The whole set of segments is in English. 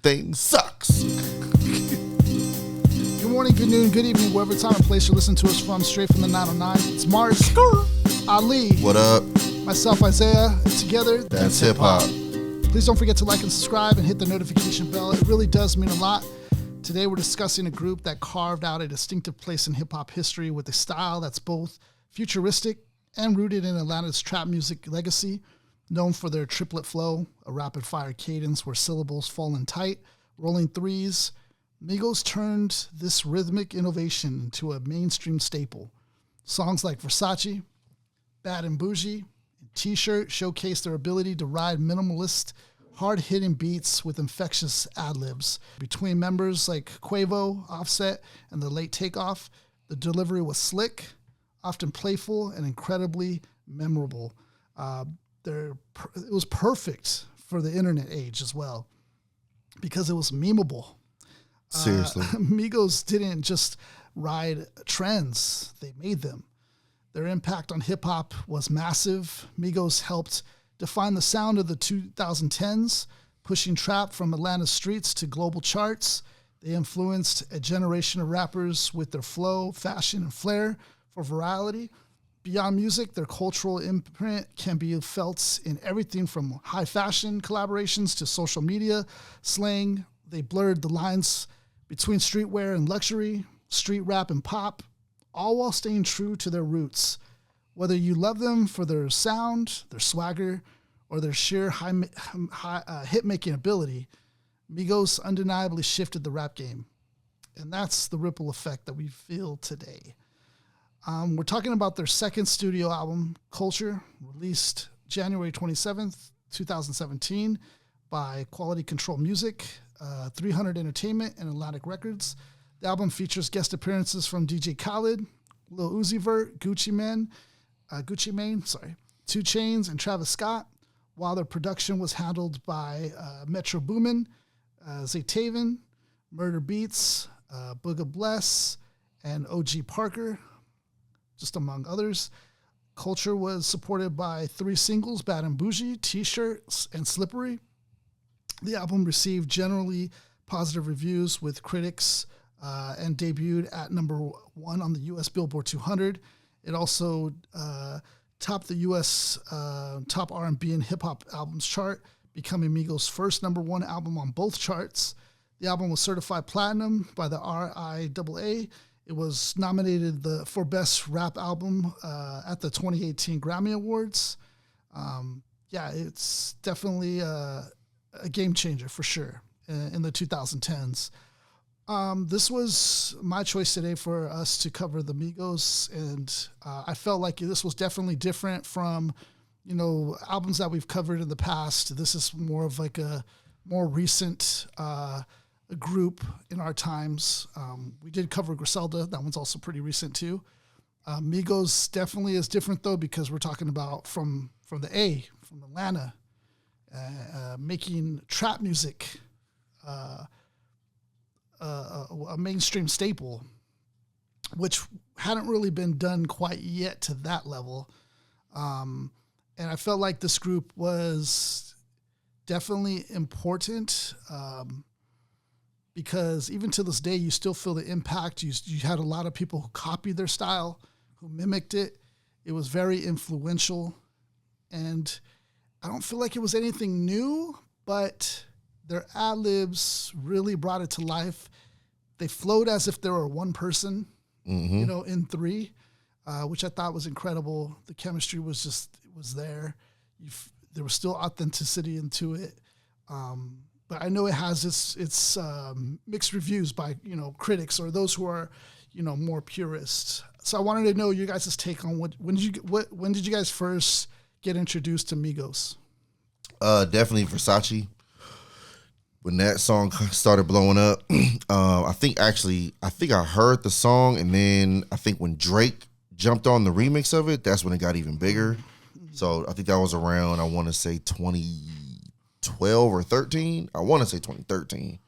everything sucks. Good morning, good noon, good evening, wherever time and place you're listening to us from, straight from the 909. It's Mars, Ali, What up? myself, Isaiah, and together, That's hip hop. Please don't forget to like and subscribe and hit the notification bell. It really does mean a lot. Today we're discussing a group that carved out a distinctive place in hip-hop history with a style that's both futuristic and rooted in Atlanta's trap music legacy, known for their triplet flow, a rapid-fire cadence where syllables fall in tight, rolling threes. Migos turned this rhythmic innovation into a mainstream staple. Songs like Versace, Bad and Boujee, and T-Shirt showcase their ability to ride minimalist, hard-hitting beats with infectious adlibs. Between members like Quavo, Offset, and the late Takeoff, the delivery was slick, often playful, and incredibly memorable. It was perfect for the internet age as well because it was memeable. Seriously. Migos didn't just ride trends, they made them. Their impact on hip-hop was massive. Migos helped define the sound of the 2010s, pushing trap from Atlanta's streets to global charts. They influenced a generation of rappers with their flow, fashion, and flair for virality. Beyond music, their cultural imprint can be felt in everything from high fashion collaborations to social media slang. They blurred the lines between streetwear and luxury, street rap and pop, all while staying true to their roots. Whether you love them for their sound, their swagger, or their sheer hit-making ability, Migos undeniably shifted the rap game. And that's the ripple effect that we feel today. We're talking about their second studio album, Culture, released January 27th, 2017 by Quality Control Music, 300 Entertainment, and Atlantic Records. The album features guest appearances from DJ Khaled, Lil Uzi Vert, Gucci Mane, 2 Chainz, and Travis Scott, while their production was handled by Metro Boomin, Zaytaven, Murder Beats, Booga Bless, and OG Parker, just among others. Culture was supported by 3 singles, Bad and Boujee, T-Shirts, and Slippery. The album received generally positive reviews with critics and debuted at number 1 on the U.S. Billboard 200. It also topped the U.S. top R&B and hip-hop albums chart, becoming Migos' first number 1 album on both charts. The album was certified platinum by the RIAA. It was nominated for Best Rap Album at the 2018 Grammy Awards. It's definitely a game changer for sure in the 2010s. This was my choice today for us to cover the Migos, and I felt like this was definitely different from, albums that we've covered in the past. This is more of like a more recent group in our times. We did cover Griselda. That one's also pretty recent too. Migos definitely is different though, because we're talking about from Atlanta, making trap music a mainstream staple, which hadn't really been done quite yet to that level. And I felt like this group was definitely important because even to this day, you still feel the impact. You had a lot of people who copied their style, who mimicked it. It was very influential. And I don't feel like it was anything new, but their ad-libs really brought it to life. They flowed as if they were one person, in 3, which I thought was incredible. The chemistry was there. There was still authenticity into it. But I know it has its mixed reviews by, critics or those who are, more purists. So I wanted to know your guys' take on when did you guys first get introduced to Migos? Definitely Versace. When that song started blowing up, I think I heard the song, and then I think when Drake jumped on the remix of it, that's when it got even bigger. So I think that was around, I want to say 2012 or 13. I want to say 2013,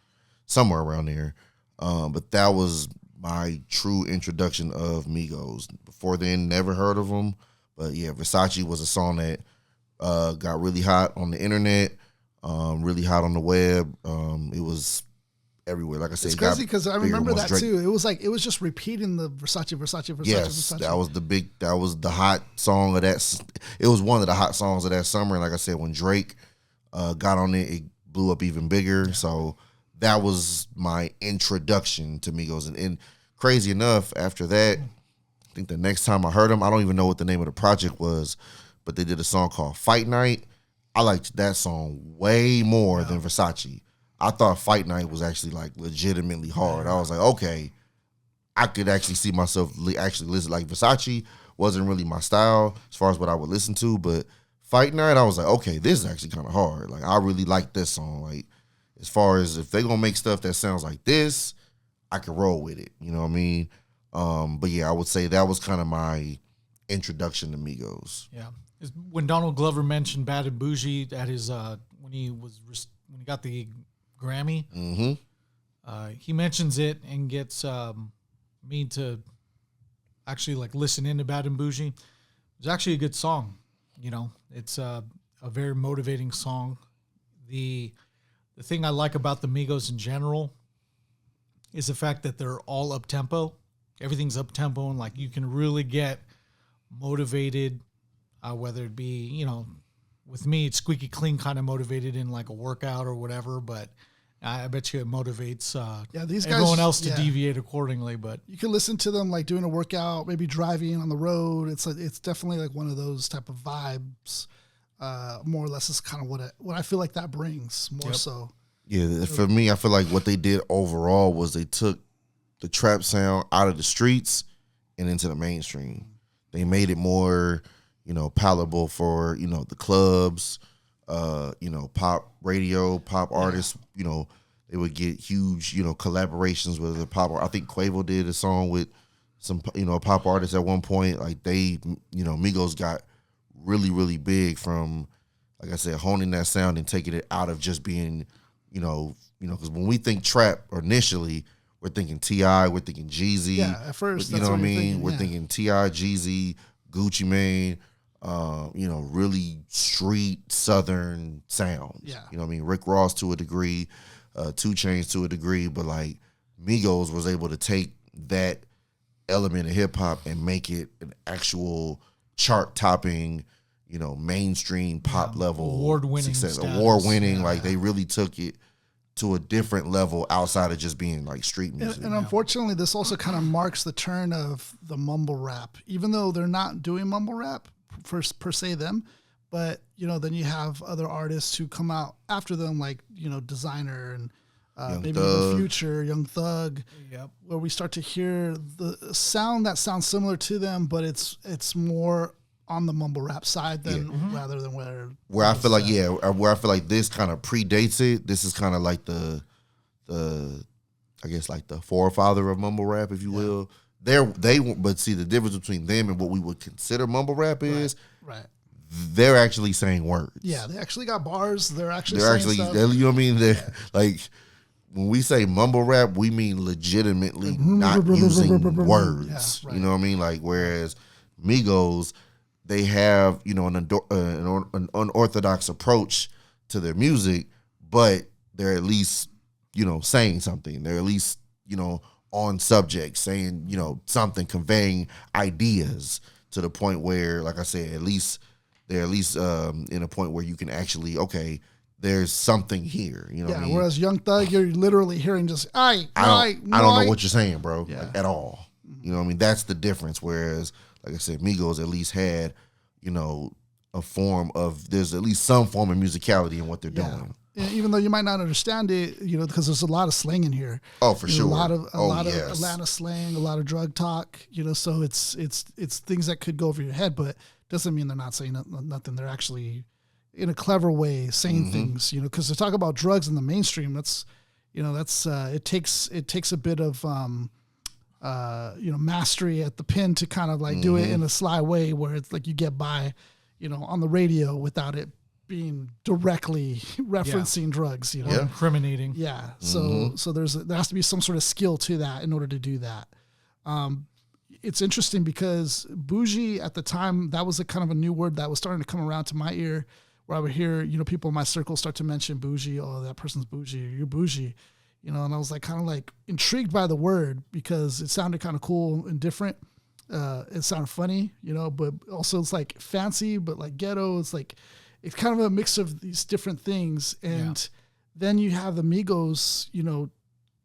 somewhere around there. But that was my true introduction of Migos. Before then, never heard of them. But yeah, Versace was a song that got really hot on the internet. really hot on the web. It was everywhere. Like I said, It's crazy because I remember that Drake. too. It was just repeating the Versace. Yes, that was the hot song of that. It was one of the hot songs of that summer. And like I said, when Drake got on it blew up even bigger. Yeah. So that was my introduction to Migos. And crazy enough, after that, I think the next time I heard them, I don't even know what the name of the project was, but they did a song called Fight Night. I liked that song way more than Versace. I thought Fight Night was actually like legitimately hard. I was like, okay, I could actually see myself actually listen. Like Versace wasn't really my style as far as what I would listen to, but Fight Night, I was like, okay, this is actually kind of hard. Like I really like this song. Like as far as if they're gonna make stuff that sounds like this, I could roll with it. You know what I mean? But yeah, I would say that was kind of my introduction to Migos. Yeah, when Donald Glover mentioned Bad and Boujee at his when he got the Grammy, he mentions it and gets me to actually like listen into Bad and Boujee. It's actually a good song. You know, it's a very motivating song. The thing I like about the Migos in general is the fact that they're all up tempo. Everything's up tempo, and like you can really get motivated, whether it be, you know, with me it's squeaky clean kind of motivated in like a workout or whatever, but I bet you it motivates these guys, everyone else to deviate accordingly. But you can listen to them like doing a workout, maybe driving on the road. It's definitely like one of those type of vibes. More or less is kind of what I feel like that brings more so. Yeah, for me, I feel like what they did overall was they took the trap sound out of the streets and into the mainstream. They made it more, you know, palatable for, you know, the clubs, you know, pop radio, pop artists. You know, they would get huge, you know, collaborations with the pop. I think Quavo did a song with some, you know, pop artists at one point. Like they, you know, Migos got really, really big from, like I said, honing that sound and taking it out of just being, you know, because when we think trap initially, we're thinking T.I., we're thinking Jeezy. Yeah, at first, you know what I mean? Thinking, we're thinking T.I., Jeezy, Gucci Mane, you know, really street Southern sounds. Yeah. You know what I mean? Rick Ross to a degree, 2 Chainz to a degree, but like Migos was able to take that element of hip hop and make it an actual chart topping, you know, mainstream pop level award-winning success. status. Award-winning, like they really took it to a different level outside of just being like street music. And unfortunately, this also kind of marks the turn of the mumble rap, even though they're not doing mumble rap per se them, but you know, then you have other artists who come out after them, like, you know, Designer and maybe even Future, Young Thug, where we start to hear the sound that sounds similar to them, but it's more on the mumble rap side than rather than where I feel like where I feel like this kind of predates it. This is kind of like the I guess like the forefather of mumble rap, if you will. But see the difference between them and what we would consider mumble rap is they're actually saying words. Yeah, they actually got bars. They're actually saying stuff. You know what I mean? They're like, when we say mumble rap, we mean legitimately not using words. You know what I mean? Like, whereas Migos, they have, you know, an unorthodox approach to their music, but they're at least, you know, saying something. They're at least, you know, on subject, saying, you know, something, conveying ideas to the point where, like I said, they're at least in a point where you can actually, okay, there's something here. You know what I mean? Whereas Young Thug, you're literally hearing just, I don't know what you're saying, bro, like, at all. You know what I mean? That's the difference. Whereas, like I said, Migos at least had, you know, a form of, there's at least some form of musicality in what they're doing. Even though you might not understand it, you know, because there's a lot of slang in here. Oh, for sure. A lot of Atlanta slang, a lot of drug talk, you know, so it's things that could go over your head, but doesn't mean they're not saying nothing. They're actually, in a clever way, saying things, you know, because to talk about drugs in the mainstream, it takes a bit of, you know, mastery at the pen to kind of like do it in a sly way where it's like you get by, you know, on the radio without it being directly referencing drugs, you know, incriminating. Yeah. So there has to be some sort of skill to that in order to do that. It's interesting because Boujee at the time, that was a kind of a new word that was starting to come around to my ear, where I would hear, you know, people in my circle start to mention Boujee. Oh, that person's Boujee, or you're Boujee, you know, and I was like kind of like intrigued by the word because it sounded kind of cool and different. It sounded funny, you know, but also it's like fancy, but like ghetto. It's like, it's kind of a mix of these different things. And then you have the Migos, you know,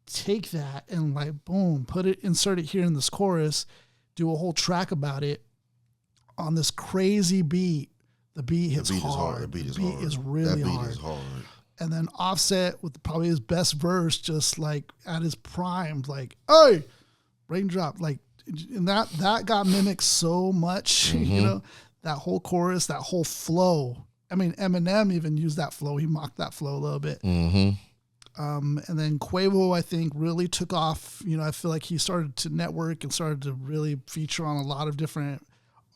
take that and like, boom, insert it here in this chorus, do a whole track about it on this crazy beat. The beat hits hard. The beat is really hard. Is hard. And then Offset with probably his best verse, just like at his prime, like, hey, raindrop, like, and that got mimicked so much, you know, that whole chorus, that whole flow. I mean, Eminem even used that flow. He mocked that flow a little bit. And then Quavo, I think, really took off. You know, I feel like he started to network and started to really feature on a lot of different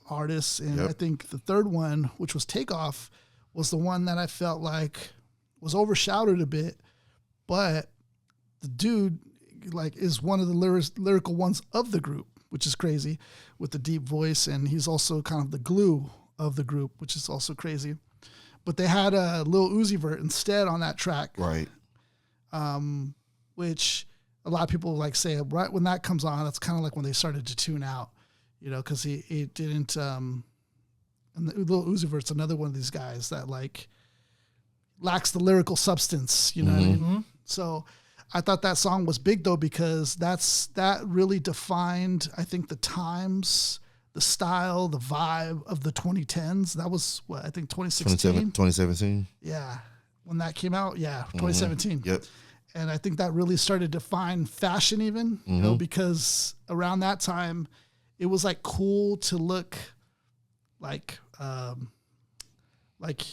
artists. And I think the third one, which was Takeoff, was the one that I felt like was overshadowed a bit. But the dude, like, is one of the lyrical ones of the group, which is crazy, with the deep voice. And he's also kind of the glue of the group, which is also crazy. But they had a Lil Uzi Vert instead on that track. Right. Which a lot of people like say right when that comes on, that's kind of like when they started to tune out, you know, because he didn't. And the Lil Uzi Vert's another one of these guys that like lacks the lyrical substance, you know what I mean? So I thought that song was big though, because that really defined, I think, the times, the style, the vibe of the 2010s. That was what, I think 2016? 2017. Yeah. When that came out, 2017. Yep. And I think that really started to define fashion even, you know, because around that time it was like cool to look like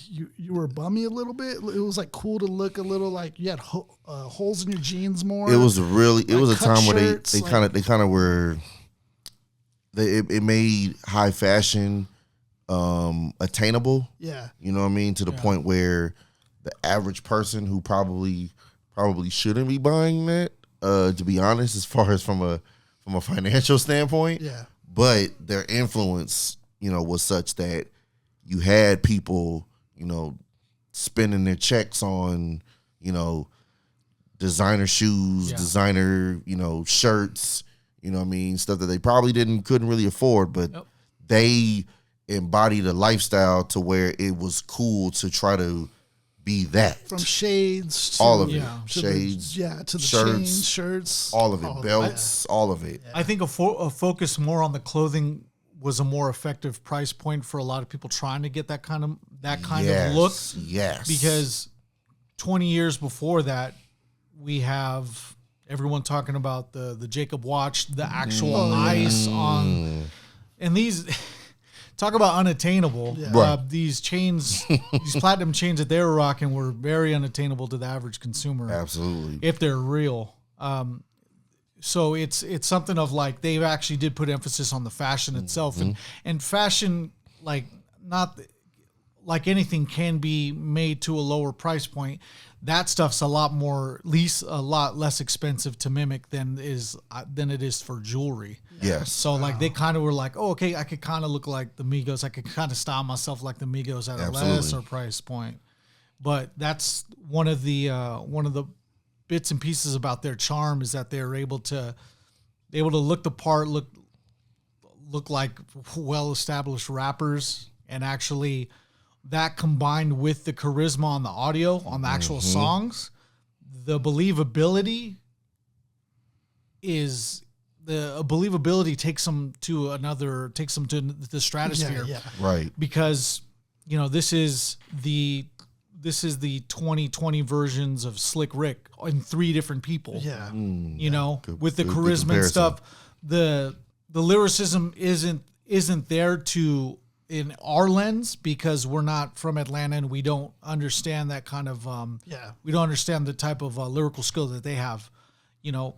you were bummy a little bit. It was like cool to look a little like you had holes in your jeans more. It was a time where shirts, they kind of were. It made high fashion attainable. Yeah. You know what I mean? To the point where the average person who probably shouldn't be buying that, to be honest, as far as from a financial standpoint. Yeah. But their influence, you know, was such that you had people, you know, spending their checks on, you know, designer shoes, designer, you know, shirts, you know what I mean, stuff that they probably couldn't really afford, but they embodied a lifestyle to where it was cool to try to be that. From shades to all of it. Shades, to the shirts, shirts, all of it, belts, all of it. I think a focus more on the clothing was a more effective price point for a lot of people trying to get that kind of look. Yes. Because 20 years before that, we have everyone talking about the Jacob watch, the actual ice on, and these talk about unattainable. These chains, these platinum chains that they were rocking were very unattainable to the average consumer. Absolutely. If they're real. So it's something of like they actually did put emphasis on the fashion itself, and fashion, like, not like anything can be made to a lower price point. That stuff's a lot less expensive to mimic than it is for jewelry. Yes. So like they kind of were like, oh, okay, I could kind of look like the Migos. I could kind of style myself like the Migos at a lesser price point. But that's one of the bits and pieces about their charm is that they're able to look the part, look like well-established rappers, and actually that combined with the charisma on the audio, on the actual songs, the believability takes them to the stratosphere. Yeah. Right. Because, you know, this is the 2020 versions of Slick Rick in 3 different people. Yeah. You know, with the charisma and stuff. The lyricism isn't there in our lens because we're not from Atlanta and we don't understand that kind of we don't understand the type of lyrical skill that they have, you know.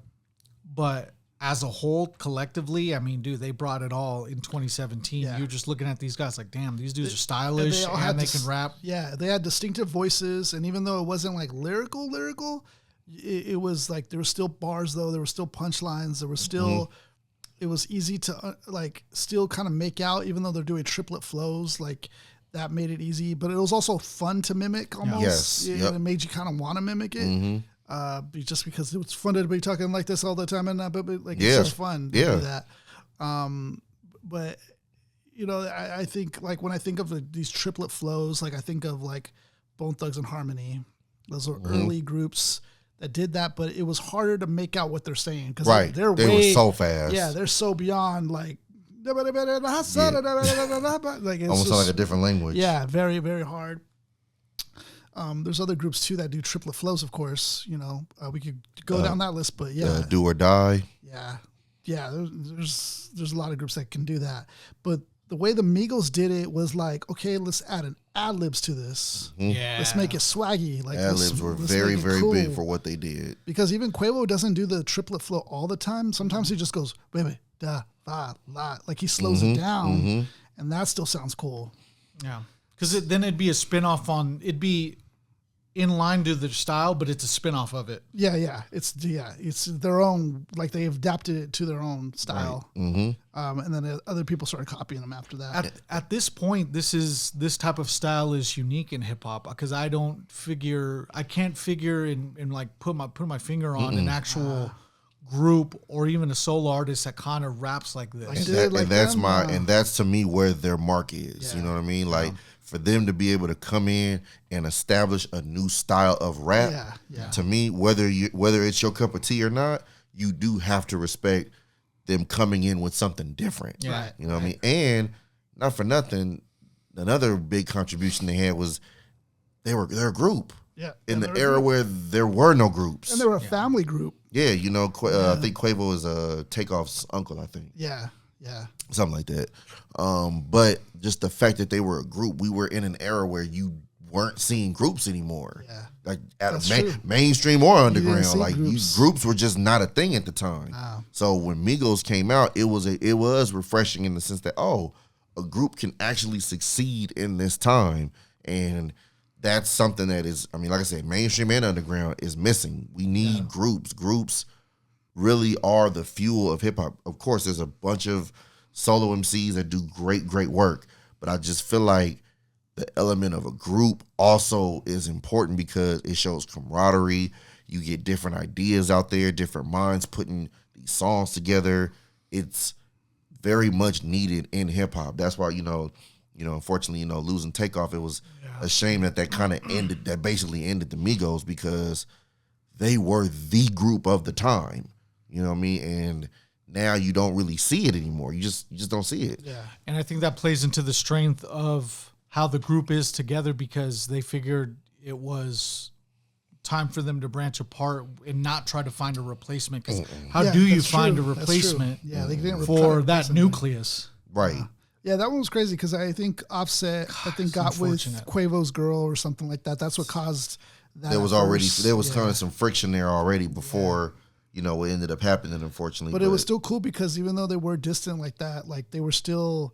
But as a whole, collectively, I mean, dude, they brought it all in 2017. Yeah. You're just looking at these guys like, damn, these dudes are stylish and they can rap. Yeah, they had distinctive voices, and even though it wasn't like lyrical, it was like there were still bars though. There were still punchlines. There were still. It was easy to still kind of make out, even though they're doing triplet flows. Like that made it easy, but it was also fun to mimic almost. Yes. Yep. It made you kind of want to mimic it. Just because it was fun to be talking like this all the time, and but like it's just fun to do that. But you know, I think like when I think of these triplet flows, like I think of like Bone Thugs and Harmony. Those were early groups that did that, but it was harder to make out what they're saying because they were so fast. Yeah, they're so beyond like like it's almost like a different language. Yeah, very, very hard. There's other groups too that do triplet flows, of course. You know, we could go down that list, but yeah, Do or Die. Yeah. There's a lot of groups that can do that, but the way the Migos did it was like, okay, let's add an adlibs to this. Yeah, let's make it swaggy. Like adlibs were very, very cool. big for what they did. Because even Quavo doesn't do the triplet flow all the time. Sometimes he just goes baby da va la, like he slows it down, and that still sounds cool. Yeah, because then it'd be a spinoff on. It'd be in line to their style, but it's a spin-off of it. Yeah. It's their own, like they've adapted it to their own style. Right. And then other people started copying them after that. At this point, this type of style is unique in hip hop because I can't figure and like put my finger on an actual group or even a solo artist that kind of raps like this. And that's to me where their mark is. Yeah. You know what I mean? Like for them to be able to come in and establish a new style of rap, to me, whether it's your cup of tea or not, you do have to respect them coming in with something different. Yeah. You know what I mean? And not for nothing, another big contribution they had was they're a group. Yeah. In the era where there were no groups. And they were a family group. Yeah, you know, I think Quavo is Takeoff's uncle, I think. Yeah. Something like that. But just the fact that they were a group, we were in an era where you weren't seeing groups anymore. Yeah. Like at mainstream or underground. Like groups were just not a thing at the time. Wow. So when Migos came out, it was refreshing in the sense that, a group can actually succeed in this time. And that's something that is, I mean, like I said, mainstream and underground is missing. We need groups. Groups really are the fuel of hip hop. Of course, there's a bunch of solo MCs that do great work, but I just feel like the element of a group also is important because it shows camaraderie. You get different ideas out there, different minds putting these songs together. It's very much needed in hip hop. That's why, unfortunately, losing Takeoff, it was a shame that kind of ended, that basically ended the Migos because they were the group of the time. You know what I mean? And now you don't really see it anymore. You just don't see it. Yeah. And I think that plays into the strength of how the group is together because they figured it was time for them to branch apart and not try to find a replacement. Because how do you find a replacement they didn't for that nucleus? Right. Yeah, that one was crazy because I think Offset, got with Quavo's girl or something like that. That's what caused that. There was kind of some friction there already before, what ended up happening, unfortunately. But it was still cool because even though they were distant like that, like they were still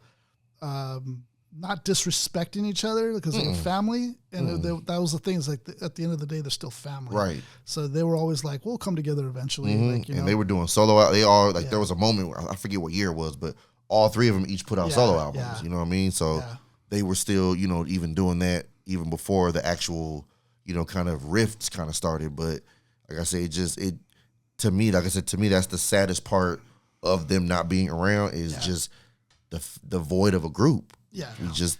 not disrespecting each other because they were family. And that was the thing is like at the end of the day, they're still family. Right. So they were always like, we'll come together eventually. And they were doing solo out. They all there was a moment where I forget what year it was, but all three of them each put out solo albums. Yeah. You know what I mean? So they were still, even doing that even before the actual, kind of rifts kind of started. But like I say, to me, that's the saddest part of them not being around is just the void of a group. Yeah.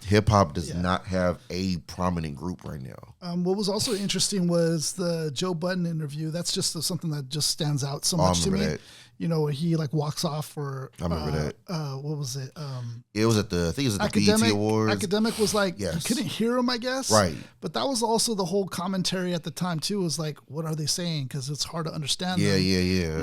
Hip hop does not have a prominent group right now. What was also interesting was the Joe Budden interview. That's just something that just stands out so much to me. That. Where he like walks off for. I remember that. What was it? It was at the BET Awards. Academic was like, you couldn't hear him, I guess. Right. But that was also the whole commentary at the time too. Was like, what are they saying? Because it's hard to understand. Yeah.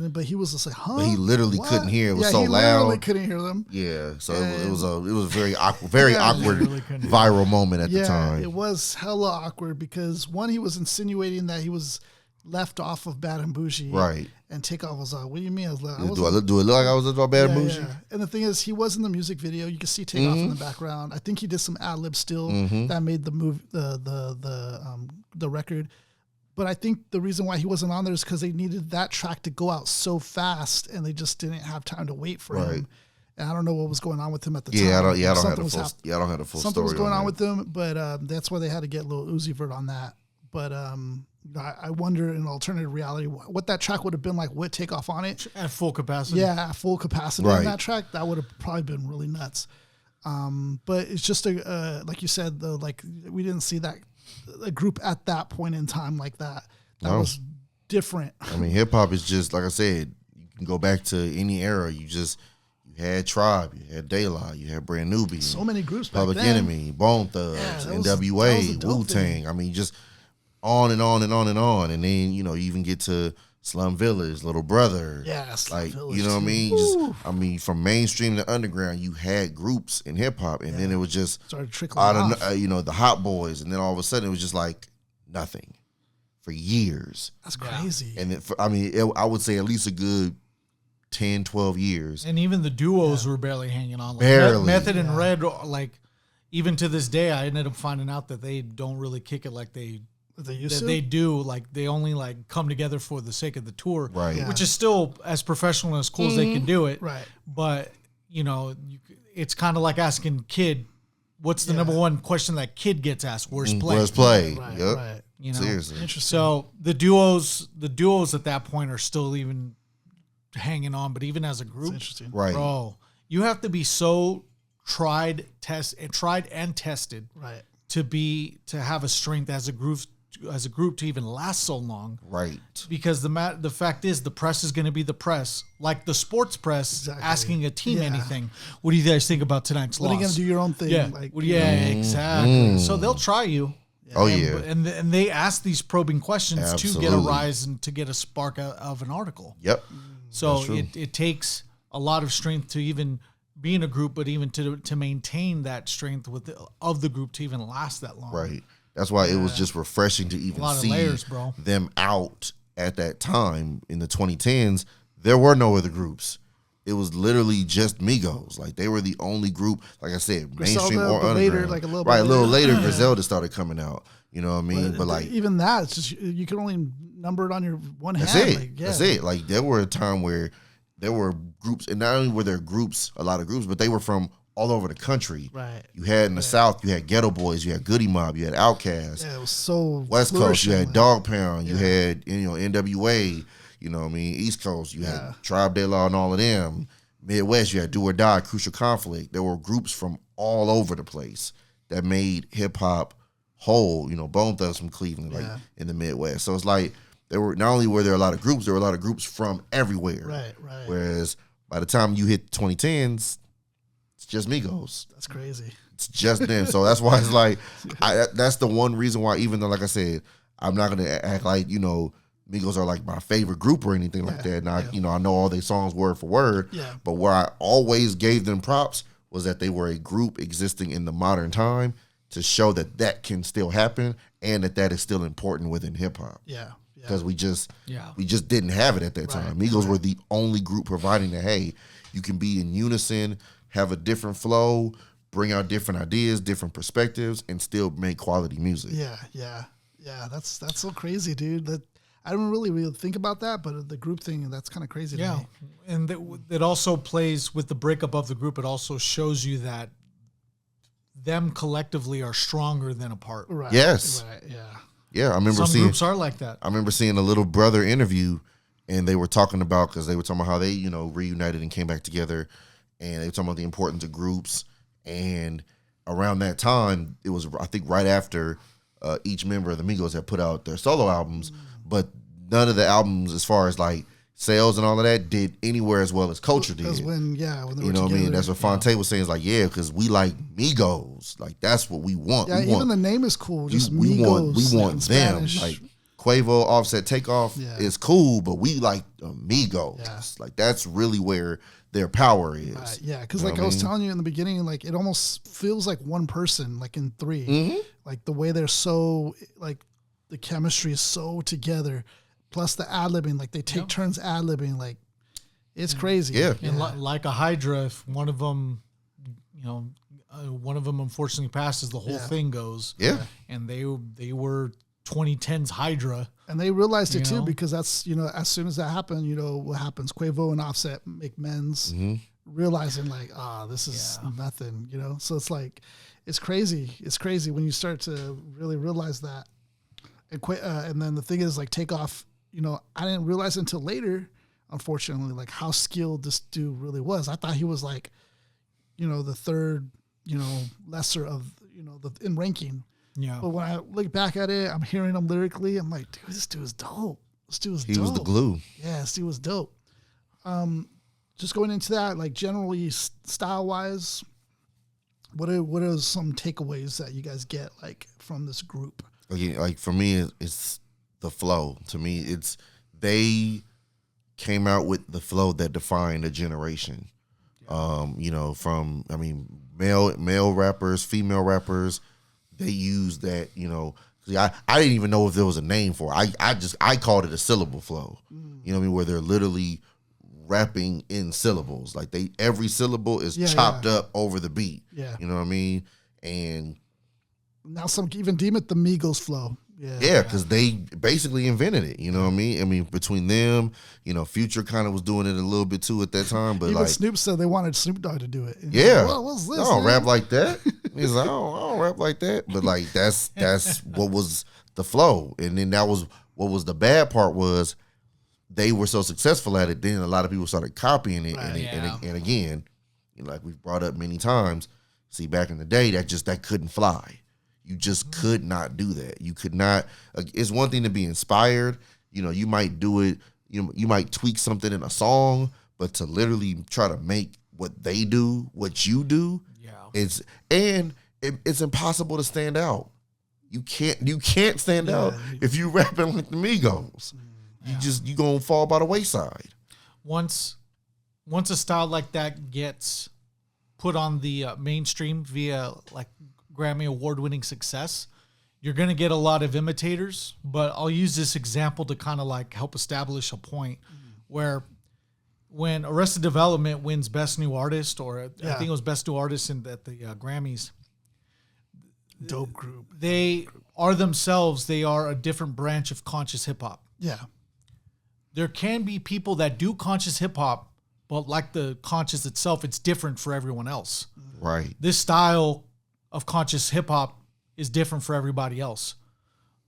But he was just like, huh? But he literally couldn't hear. It was so loud. He literally couldn't hear them. Yeah. So it was a very awkward, viral moment at the time. It was hella awkward because one, he was insinuating that he was left off of Bad and Boujee. Right. And Takeoff was like, what do you mean? I was like, do it look like I was about Bad and Boujee? Yeah. And the thing is, he was in the music video. You can see Takeoff in the background. I think he did some ad-libs still that made the move, the record. But I think the reason why he wasn't on there is because they needed that track to go out so fast and they just didn't have time to wait for him. And I don't know what was going on with him at the Yeah, time. I don't have Something the was full. I don't have the full Something story. was going on that. with them, but that's why they had to get Lil Uzi Vert on that. But I wonder in alternative reality what that track would have been like with Takeoff on it. At full capacity. Yeah, at full capacity Right. on that track, that would have probably been really nuts. But it's just like you said though, like we didn't see that a group at that point in time like that. That was different. I mean, hip hop is just like I said. You can go back to any era. You had Tribe, you had De La, you had Brand Nubian, So many groups back Public then. Enemy, Bone Thugs, that was a NWA, dope Wu thing. Tang. I mean, just on and on and on and on. And then you even get to Slum Village, Little Brother. Yeah, Slum like Village you know what I mean. too. From mainstream to underground, you had groups in hip hop, and then it was just Started trickling out off. of the Hot Boys, and then all of a sudden it was just like nothing for years. That's crazy. And I would say at least a good 10, 12 years. And even the duos were barely hanging on. Like Barely. Method and Red, like even to this day, I ended up finding out that they don't really kick it like they used to? they do. Like they only like come together for the sake of the tour, Right. Yeah. Which is still as professional and as cool as they can do it, Right. But it's kind of like asking Kid, what's the number one question that Kid gets asked? Where's play? Where's play? Right, Yep. right. Seriously. Interesting. So the duos at that point are still even hanging on, but even as a group, Interesting. Right. bro, you have to be so tried and tested Right. to have a strength as a group to even last so long. Right. Because the fact is the press is going to be the press, like the sports press Exactly. asking a team Yeah. anything. What do you guys think about tonight's When loss? are you gonna do your own thing? Yeah, Like, exactly. So they'll try you. Oh and, yeah. and they ask these probing questions to get a Absolutely. rise and to get a spark of an article. Yep. So That's true. it takes a lot of strength to even be in a group, but even to maintain that strength of the group to even last that long. Right. That's why it was just refreshing to even A lot of see layers, bro. them out at that time in the 2010s. There were no other groups. It was literally just Migos. Like they were the only group, like I said, mainstream Griselda, or but later, underground. like a little bit right, a little later. later, Griselda started coming out. You know what I mean? But like even that, it's just you can only number it on your one that's hand. it. Like, yeah. That's it. Like there were a time where there were groups, and not only were there groups, a lot of groups, but they were from all over the country. Right. You had in the South, you had Ghetto Boys, you had Goody Mob, you had Outkast. Yeah, it was so West Coast, you had flourishing. Dog Pound, you had NWA, you know what I mean, East Coast, you had Tribe De La and all of them. Midwest, you had Do or Die, Crucial Conflict. There were groups from all over the place that made hip hop whole. Bone Thugs from Cleveland, like in the Midwest. So it's like there were not only were there a lot of groups, there were a lot of groups from everywhere. Right, right. Whereas by the time you hit 2010s, it's just Migos. That's crazy. It's just them. So that's why it's like, that's the one reason why, even though, like I said, I'm not going to act like, Migos are like my favorite group or anything like that. And I know all their songs word for word. Yeah. But where I always gave them props was that they were a group existing in the modern time to show that can still happen and that is still important within hip hop. Yeah. Because we just Yeah. didn't have it at that time. Migos were the only group providing that, hey, you can be in unison, have a different flow, bring out different ideas, different perspectives, and still make quality music. Yeah. That's so crazy, dude. That I don't really think about that, but the group thing, that's kind of crazy to me. And it also plays with the breakup of the group. It also shows you that them collectively are stronger than apart. Right. Yes. Right. Yeah. Yeah, I remember Some groups are like that. I remember seeing a Little Brother interview, and they were talking about, because they were talking about how they, reunited and came back together, and they were talking about the importance of groups. And around that time, it was, I think, right after each member of the Migos had put out their solo albums, but none of the albums, as far as like sales and all of that, did anywhere as well as Culture did. Because when they were You know what I mean? together, That's what Fonte was saying. Is like, yeah, because we like Migos. Like, that's what we want. Yeah, we even want, the name is cool. Just we Migos. want in them. Spanish. Like Quavo, Offset, Takeoff is cool, but we like Migos. Yeah. Like, that's really where their power is. Yeah, because You know like what I was mean? telling you in the beginning, like it almost feels like one person, like in 3. Mm-hmm. Like the way they're so, like the chemistry is so together. Plus the ad-libbing, like they take turns ad-libbing, like it's crazy. Yeah. And like a Hydra, if one of them, one of them unfortunately passes, the whole thing goes. Yeah. And they were 2010's Hydra. And they realized it You know? too, because that's, as soon as that happened, what happens? Quavo and Offset make men's, realizing like, this is nothing, you know? So it's like, it's crazy. It's crazy when you start to really realize that. And then the thing is like Takeoff, you know, I didn't realize until later, unfortunately, like how skilled this dude really was. I thought he was like, you know, the third, you know, lesser of, you know, in ranking. Yeah. But when I look back at it, I'm hearing him lyrically. I'm like, dude, this dude is dope. He was the glue. Yeah, this dude was dope. Just going into that, like generally style wise, what are some takeaways that you guys get like from this group? Again, like for me, it's the flow. To me, it's they came out with the flow that defined a generation. You know, from male rappers, female rappers, they use that. You know, I didn't even know if there was a name for it. I called it a syllable flow. You know what I mean? Where they're literally rapping in syllables. Like every syllable is chopped up over the beat. Yeah. You know what I mean? And now some even deem it the Migos flow. Yeah, because they basically invented it. You know what I mean? I mean, between them, you know, Future kind of was doing it a little bit too at that time. But even like Snoop said they wanted Snoop Dogg to do it. And yeah, like, what's this? I don't man? rap like that. He's like, I don't rap like that. But like that's what was the flow. And then that was what was the bad part was they were so successful at it. Then a lot of people started copying it. And again, you know, like we've brought up many times. See, back in the day, that couldn't fly. You just could not do that. You could not. It's one thing to be inspired. You know, you might do it. You might tweak something in a song, but to literally try to make what they do, what you do, it's impossible to stand out. You can't stand out if you rapping like the Migos. You gonna fall by the wayside. Once a style like that gets put on the mainstream via like Grammy award-winning success, you're going to get a lot of imitators, but I'll use this example to kind of like help establish a point where when Arrested Development wins Best New Artist, or I think it was Best New Artist at the Grammys. Dope group. They are themselves, they are a different branch of conscious hip-hop. Yeah. There can be people that do conscious hip-hop, but like the conscious itself, it's different for everyone else. Right. This style of conscious hip hop is different for everybody else.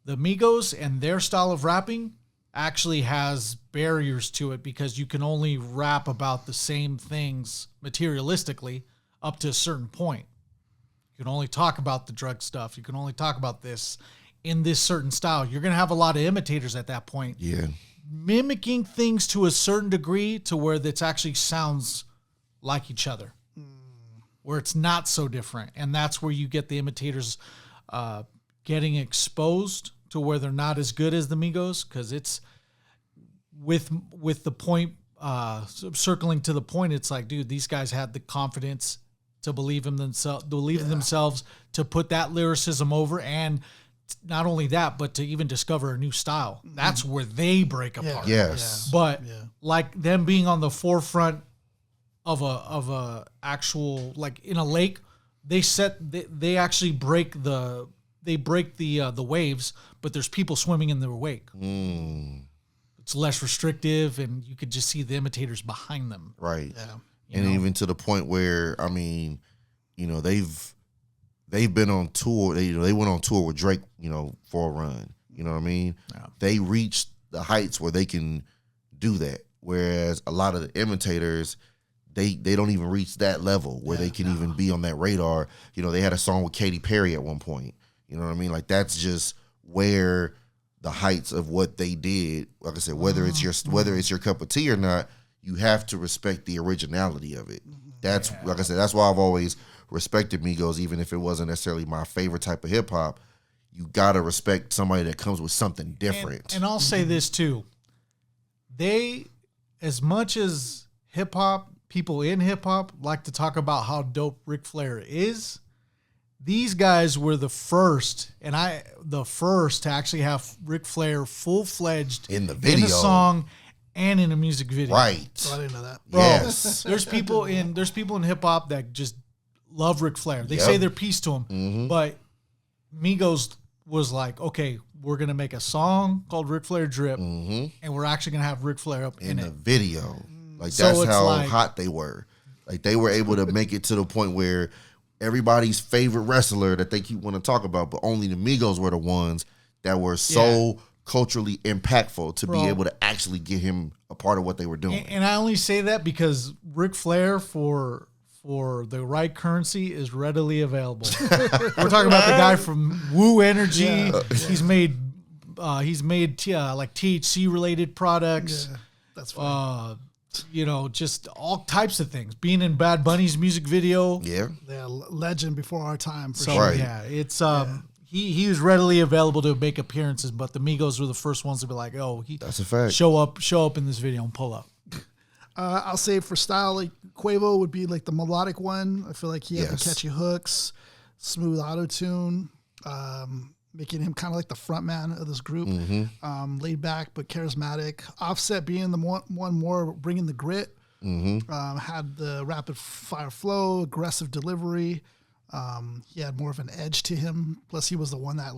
The Migos and their style of rapping actually has barriers to it because you can only rap about the same things materialistically up to a certain point. You can only talk about the drug stuff. You can only talk about this in this certain style. You're going to have a lot of imitators at that point. Yeah. Mimicking things to a certain degree to where it actually sounds like each other. Where it's not so different. And that's where you get the imitators getting exposed to where they're not as good as the Migos, because it's with the point, circling to the point, it's like, dude, these guys had the confidence to believe in themselves, to put that lyricism over, and not only that, but to even discover a new style. That's where they break apart. Yes. But like them being on the forefront of a actual, like in a lake, they actually break the waves, but there's people swimming in their wake. It's less restrictive, and you could just see the imitators behind them. Right. Yeah. And even to the point where, I mean, you know, they've been on tour. They went on tour with Drake, you know, for a run. You know what I mean? Yeah. They reached the heights where they can do that. Whereas a lot of the imitators, they don't even reach that level where they can even be on that radar. You know, they had a song with Katy Perry at one point. You know what I mean? Like that's just where the heights of what they did. Like I said, whether it's your cup of tea or not, you have to respect the originality of it. That's like I said, that's why I've always respected Migos, even if it wasn't necessarily my favorite type of hip hop. You gotta respect somebody that comes with something different. And I'll say this too. They, as much as hip hop, people in hip hop like to talk about how dope Ric Flair is, these guys were the first to actually have Ric Flair full-fledged in the video, in a song, and in a music video. Right. Oh, I didn't know that. Bro, yes. There's people in hip hop that just love Ric Flair. They say their piece to him, but Migos was like, okay, we're gonna make a song called Ric Flair Drip, and we're actually gonna have Ric Flair up in the it. video. Like So that's it's how like- hot they were. Like they were able to make it to the point where everybody's favorite wrestler that they keep want to talk about, but only the Migos were the ones that were so culturally impactful to be able to actually get him a part of what they were doing. And I only say that because Ric Flair for the right currency is readily available. We're talking about the guy from Woo Energy. Yeah. He's made like THC related products. Yeah, that's fine. Just all types of things. Being in Bad Bunny's music video. Yeah. Legend before our time. For So sure. yeah, it's he was readily available to make appearances, but the Migos were the first ones to be like, that's a fact. Show up in this video and pull up. I'll say for style, like Quavo would be like the melodic one. I feel like he had the catchy hooks, smooth auto tune, making him kind of like the front man of this group. Laid back but charismatic. Offset being the one more bringing the grit. Had the rapid fire flow, aggressive delivery. He had more of an edge to him. Plus, he was the one that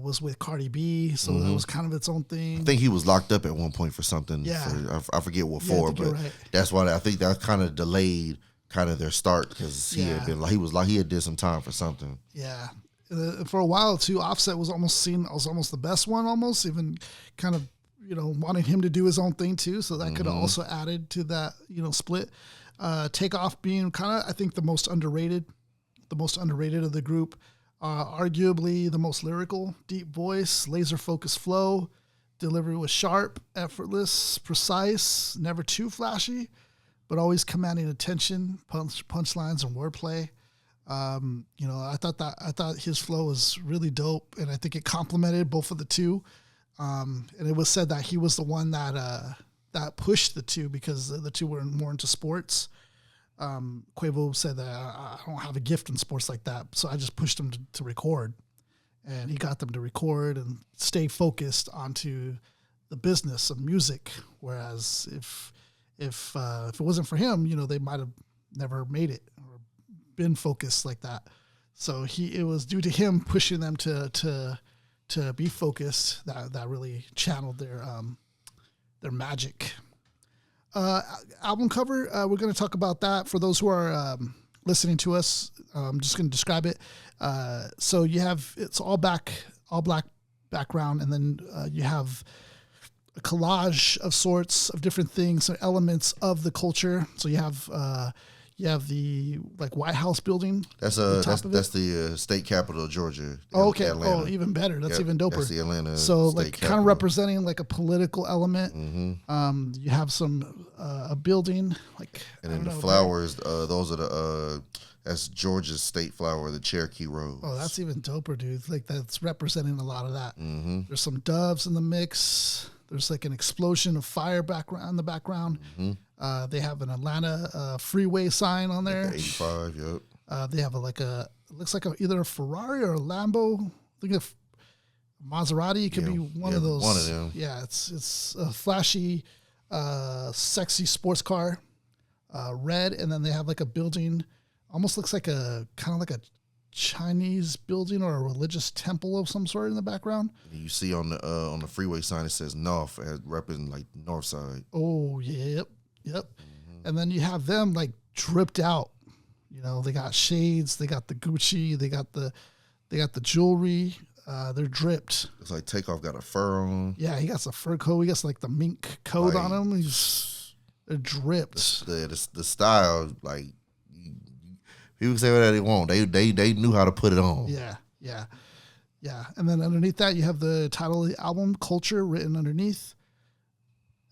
was with Cardi B, so that was kind of its own thing. I think he was locked up at one point for something. Yeah, I forget what for, but that's why I think that kind of delayed kind of their start because he had been he had did some time for something. Yeah, for a while too. Offset was almost seen as almost the best one, almost even kind of wanting him to do his own thing too. So that could have also added to that split. Takeoff being kind of I think the most underrated of the group. Arguably the most lyrical, deep voice, laser focused flow, delivery was sharp, effortless, precise, never too flashy, but always commanding attention, punchlines and wordplay. I thought his flow was really dope, and I think it complemented both of the two. And it was said that he was the one that pushed the two because the two were more into sports. Quavo said that I don't have a gift in sports like that, so I just pushed him to record, and he got them to record and stay focused onto the business of music. Whereas if it wasn't for him, they might have never made it or been focused like that. So it was due to him pushing them to be focused that really channeled their magic. Album cover, we're going to talk about that for those who are listening to us. I'm just going to describe it. So it's all black background, and then you have a collage of sorts of different things, so elements of the culture. So you have the White House building. That's the state capital of Georgia. Oh, okay. Atlanta. Oh, even better. That's even doper. That's the Atlanta. So state kind capital. of representing like a political element. You have some a building and then the flowers. Those are that's Georgia's state flower, the Cherokee Rose. Oh, that's even doper, dude. Like that's representing a lot of that. There's some doves in the mix. There's like an explosion of fire in the background. They have an Atlanta freeway sign on there. Like 85, yep. They have looks like either a Ferrari or a Lambo. I think a Maserati could be one of those. One of them. Yeah, it's a flashy, sexy sports car, red, and then they have like a building, almost looks like a kind of like a Chinese building or a religious temple of some sort in the background. You see on the freeway sign it says North, representing like the north side. Oh, yep. And then you have them like dripped out. They got shades, they got the Gucci, they got the jewelry. They're dripped. It's like Takeoff got a fur on. Yeah, he got some fur coat. He got like the mink coat on him. They're dripped. The style, like people say whatever they want. They knew how to put it on. Yeah. And then underneath that, you have the title of the album, Culture, written underneath.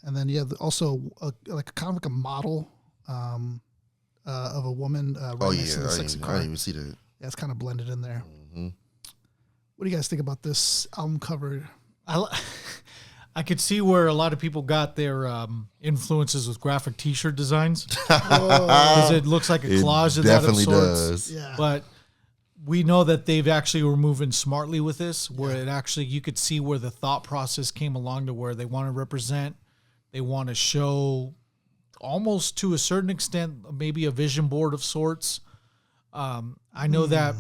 And then you have also kind of like a model of a woman right next to the sexy car. I didn't even see that. Yeah, it's kind of blended in there. What do you guys think about this album cover? I could see where a lot of people got their influences with graphic T-shirt designs because it looks like a collage of that of sorts. Does. Yeah. But we know that they've actually were moving smartly with this, where it actually you could see where the thought process came along to where they want to represent, they want to show, almost to a certain extent, maybe a vision board of sorts. I know that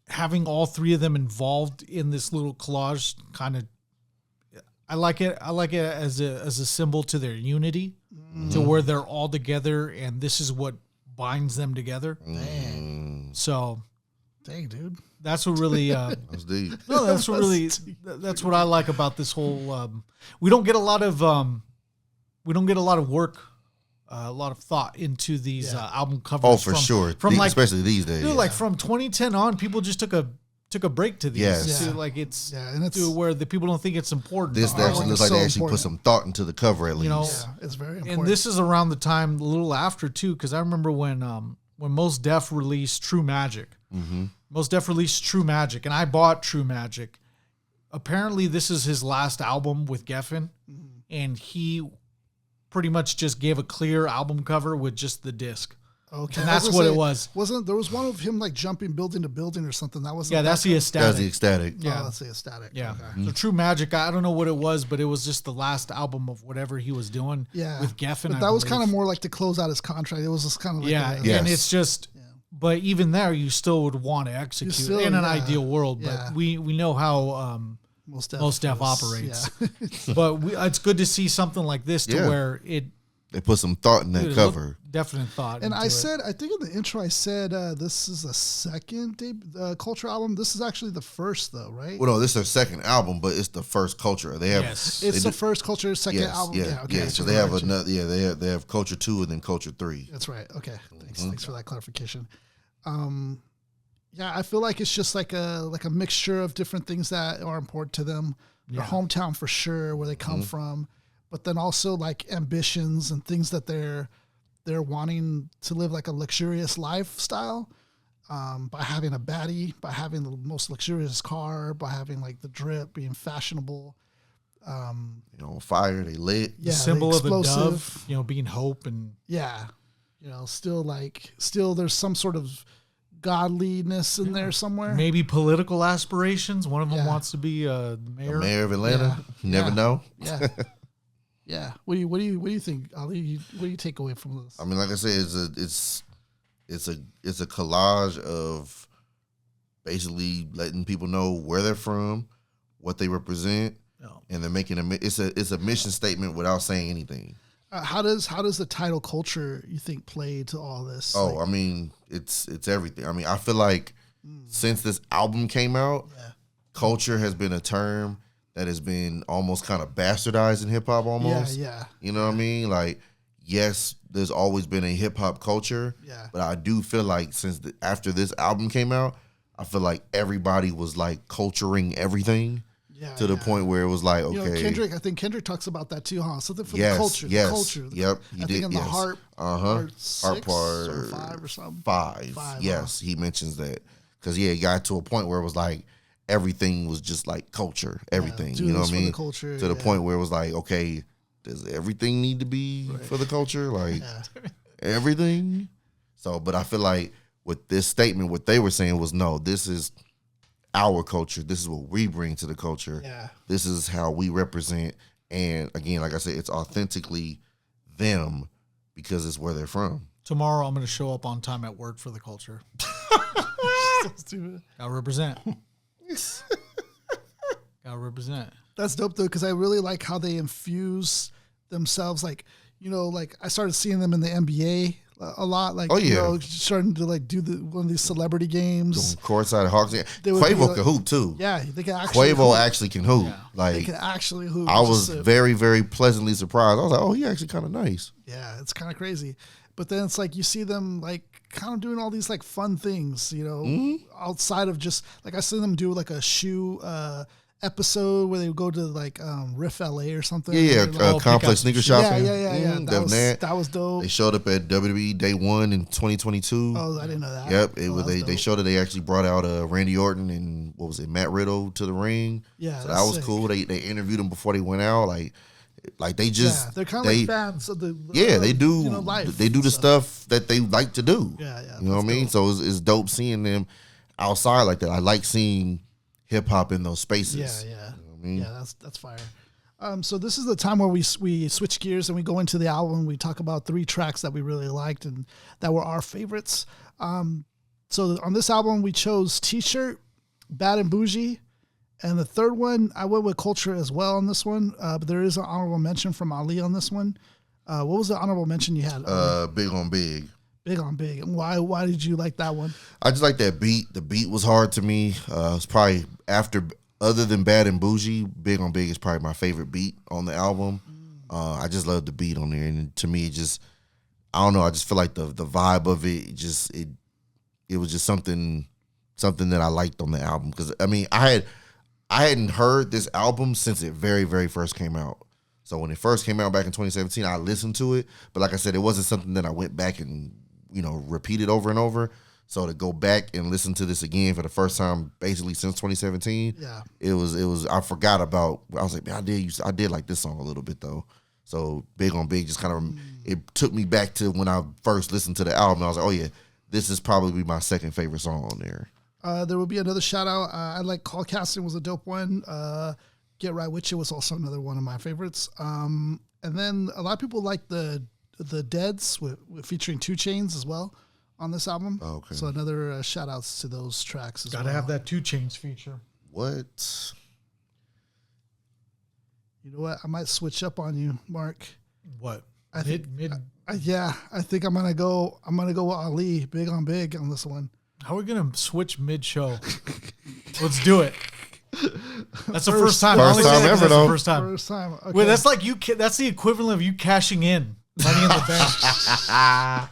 having all three of them involved in this little collage kind of, I like it as a symbol to their unity. to where they're all together, and this is what binds them together. So, dang, dude, that's what really. That's deep. No, that's what really. That's what I like about this whole. We don't get a lot of. We don't get a lot of work. A lot of thought into these album covers. Oh, for sure. Especially these days. Dude, like from 2010 on, people just took a break to these. Yes. To, like it's and it's to where the people don't think it's important. This actually looks like they actually put some thought into the cover at least. You know, it's very important. And this is around the time, a little after too, because I remember when Mos Def released True Magic. Mos Def released True Magic, and I bought True Magic. Apparently, this is his last album with Geffen, and he pretty much just gave a clear album cover with just the disc. Okay, and that's what it was. Wasn't there was one of him like jumping building to building or something? That was that's the Ecstatic. That's the Ecstatic. Yeah, that's the Ecstatic. Yeah. Okay. So True Magic, I don't know what it was, but it was just the last album of whatever he was doing. With Geffen. But that was kind of more like to close out his contract. It was just kind of like and it's just. But even there, you still would want to execute in an ideal world. But we know how Mos Def operates. Yeah. But it's good to see something like this to where they put some thought in that cover. Definite thought. And I think in the intro, I said this is a second Culture album. This is actually the first, though, right? Well, no, this is their second album, but it's the first Culture. They have it's the first Culture second album. Yeah. So they have another. Yeah, they have Culture 2 and then Culture 3. That's right. Okay, thanks for that clarification. I feel like it's just like a mixture of different things that are important to them. Their hometown for sure, where they come from. But then also like ambitions and things that they're wanting to live like a luxurious lifestyle by having a baddie, by having the most luxurious car, by having like the drip, being fashionable. Fire, they lit. Yeah, the symbol of a dove, being hope and still there's some sort of godliness in there somewhere. Maybe political aspirations. One of them wants to be the mayor. The mayor of Atlanta. You never know. Yeah. Yeah. What do you think, Ali? What do you take away from this? I mean, like I said, it's a collage of basically letting people know where they're from, what they represent, and they're making it's a mission statement without saying anything. How does the title Culture, you think, play to all this? I mean, it's everything. I mean, I feel like since this album came out, culture has been a term that has been almost kind of bastardized in hip hop almost. Yeah. You know what I mean? Like, yes, there's always been a hip hop culture. Yeah. But I do feel like after this album came out, I feel like everybody was like culturing everything. To the point where it was like, okay. I think Kendrick talks about that too, huh? Something for the culture. Yes. The culture. Yep. I think in the Heart Heart part or 5 or something. 5. Yes, he mentions that. Because, it got to a point where it was like, everything was just like culture, everything. You know what I mean? Culture, to the point where it was like, okay, does everything need to be for the culture? Like everything? So, but I feel like with this statement, what they were saying was, no, this is our culture. This is what we bring to the culture. Yeah. This is how we represent. And again, like I said, it's authentically them because it's where they're from. Tomorrow I'm going to show up on time at work for the culture. So stupid. Gotta represent. Gotta represent. That's dope though, because I really like how they infuse themselves. Like, like I started seeing them in the NBA a lot. Like, starting to like do one of these celebrity games. Courtside Hawks. Quavo can hoop too. Yeah, they can actually. Quavo actually can hoop. Yeah. Like they can actually hoop. I was very, very pleasantly surprised. I was like, oh, he actually kind of nice. Yeah, it's kind of crazy. But then it's like you see them like kind of doing all these like fun things, outside of just like I see them do like a shoe episode where they go to like Riff LA or something. Complex Sneaker Shopping. Yeah. That was dope. They showed up at WWE Day 1 in 2022. Oh, I didn't know that. Yep, they showed that they actually brought out Randy Orton and what was it, Matt Riddle to the ring. Yeah, so that was sick. Cool. They interviewed them before they went out. Like they just they're kind of like fans of the they do life. They do the stuff that they like to do. Yeah. You know what I mean? Dope. So it's dope seeing them outside like that. I like seeing hip hop in those spaces. Yeah. You know what I mean? Yeah, that's fire. So this is the time where we switch gears and we go into the album. We talk about 3 tracks that we really liked and that were our favorites. So on this album, we chose T-Shirt, Bad and Boujee. And the third one, I went with Culture as well on this one. But there is an honorable mention from Ali on this one. What was the honorable mention you had? Big on Big. Big on Big. And why did you like that one? I just like that beat. The beat was hard to me. It's probably other than Bad and Boujee, Big on Big is probably my favorite beat on the album. I just love the beat on there, and to me, I don't know. I just feel like the vibe of it was just something that I liked on the album. Because I mean, I hadn't heard this album since it very, very first came out. So when it first came out back in 2017, I listened to it. But like I said, it wasn't something that I went back and, repeated over and over. So to go back and listen to this again for the first time, basically since 2017, it was. I forgot about. I was like, man, I did like this song a little bit though. So Big on Big just kind of it took me back to when I first listened to the album. I was like, oh yeah, this is probably my second favorite song on there. There will be another shout out. I like Call Casting was a dope one. Get Right With You was also another one of my favorites. And then a lot of people like the Deads with featuring 2 Chainz as well on this album. Oh, okay. So another shout outs to those tracks as well. Gotta have that 2 Chainz feature. What? You know what? I might switch up on you, Mark. What? I think mid. I think I'm gonna go with Ali. Big on Big on this one. How are we gonna switch mid-show? Let's do it. That's the first time. First time ever, though. First time. First time. Okay. Wait, that's like that's the equivalent of you cashing in money in the bank.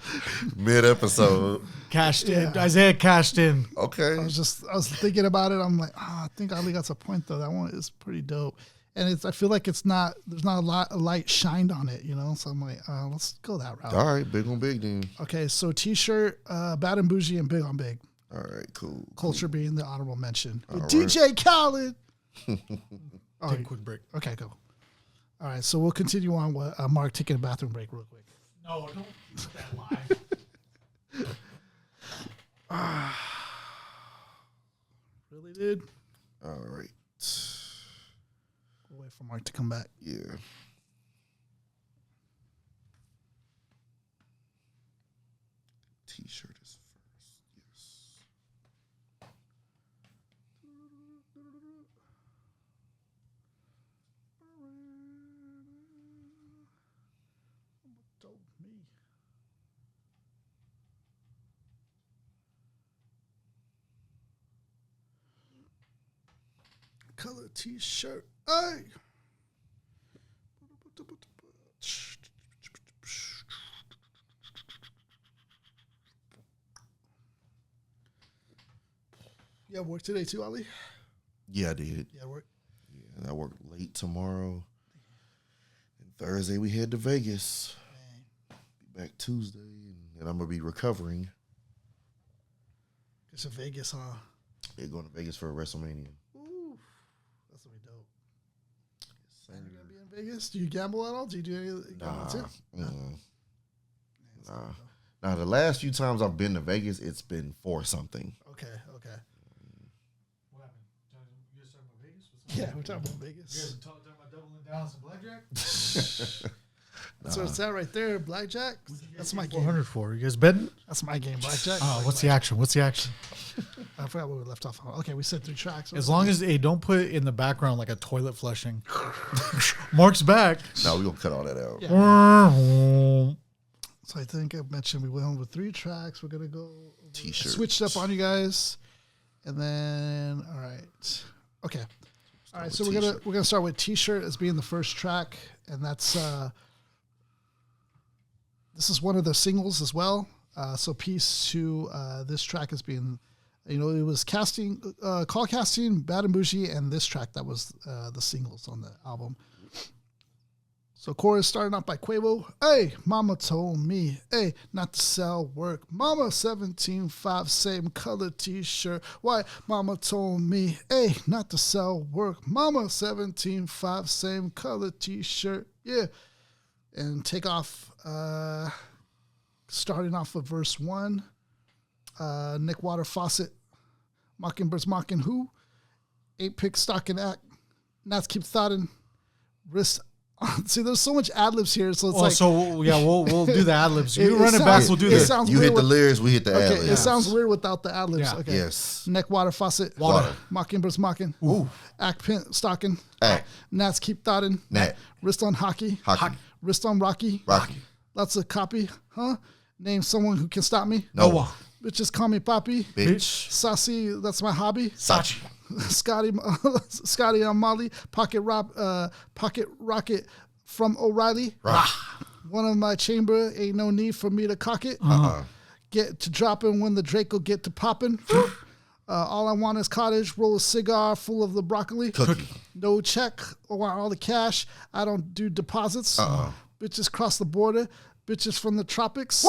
Mid-episode. Cashed in. Isaiah cashed in. Okay. I was thinking about it. I'm like, I think Ali got a point though. That one is pretty dope. And I feel like there's not a lot of light shined on it, So I'm like, let's go that route. All right, Big on Big then. Okay, so T-shirt, Bad and Boujee, and Big on Big. All right, cool. Culture being the honorable mention. With All DJ Khaled. Take a quick break. Okay, go. All right, so we'll continue on with Mark taking a bathroom break real quick. No, don't put that live. Really, dude? All right. We'll wait for Mark to come back. Yeah. T-shirt is first. Yes. Color T-shirt. Hey. You have work today too, Ali? Yeah, I did. Yeah, work. Yeah, I work late tomorrow. And Thursday we head to Vegas. Be back Tuesday, and I'm gonna be recovering. It's in Vegas, huh? They're going to Vegas for WrestleMania. Ooh, that's gonna be dope. Yes, You're gonna be in Vegas? Do you gamble at all? Do you do anything? Nah, the last few times I've been to Vegas, it's been for something. Okay. What happened? You guys talking about Vegas? Yeah, we're talking about You Vegas. guys talking about doubling down on some blackjack? That's what it's at right there, blackjack. That's my game. 400 for. You guys betting? That's my game, blackjack. Oh, what's the action? I forgot where we left off on. Okay, we said 3 tracks. As long as they don't put it in the background like a toilet flushing. Mark's back. No, we're gonna cut all that out. Yeah. So I think I mentioned we went with 3 tracks. We're gonna go T-shirts. Switched up on you guys, and then all right, okay, all right. So we're gonna start with T-shirt as being the first track, and that's this is one of the singles as well. So piece to this track as being, it was Call Casting, Bad and Boujee, and this track that was the singles on the album. So chorus starting off by Quavo. Hey, mama told me, hey, not to sell work. Mama 17.5, same color T-shirt. Why? Mama told me, hey, not to sell work. Mama 17.5, same color T-shirt. Yeah. And Takeoff, starting off with verse 1. Nick Water Faucet, Mockingbirds mocking who? 8-pick stocking act. Nats keep thoughting. Wrist. See, there's so much ad-libs here, so it's we'll do the ad-libs. You run it back, we'll do this. You hit the lyrics, we hit the ad-libs. It sounds weird without the ad-libs. Yeah. Okay. Yes. Neck water faucet. Water. Mockingbirds mocking. Ooh. Act pin stocking. Act. Nats keep thoughting. Nat. Wrist on hockey. Hockey. Wrist on Rocky. Lots of copy, huh? Name someone who can stop me. No one. Bitches call me Poppy. Bitch. Sassy, that's my hobby. Sachi. Scotty on Molly. Pocket rocket from O'Reilly. One of my chamber, ain't no need for me to cock it. Get to dropping when the Draco get to popping. All I want is cottage, roll a cigar full of the broccoli. Cookie. No check, I want all the cash. I don't do deposits. Bitches cross the border. Bitches from the tropics.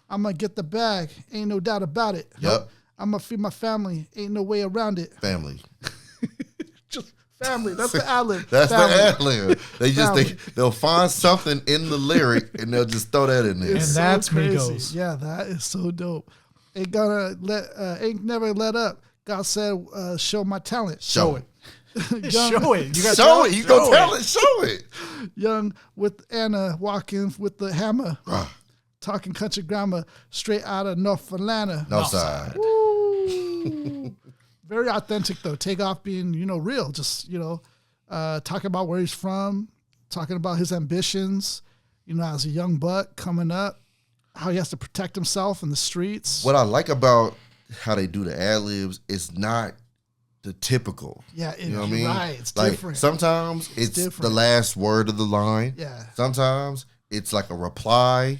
I'm going to get the bag. Ain't no doubt about it. Yep. I'm going to feed my family. Ain't no way around it. Family. Just family. That's the ad-lib. That's family. the ad-lib. They'll find something in the lyric and they'll just throw that in there. And that's Migos. Yeah, that is so dope. Ain't never let up. God said, show my talent. Show it. Show it. You got show it. You go tell it. Show it. Young with Anna walking with the hammer. Talking country grammar straight out of North Atlanta. Northside. Very authentic though. Takeoff being, real. Just, talking about where he's from, talking about his ambitions, as a young buck coming up, how he has to protect himself in the streets. What I like about how they do the ad-libs is not the typical. Yeah, you know what I mean? Right. It's like, different. Sometimes it's different. the last word of the line. Yeah. Sometimes it's like a reply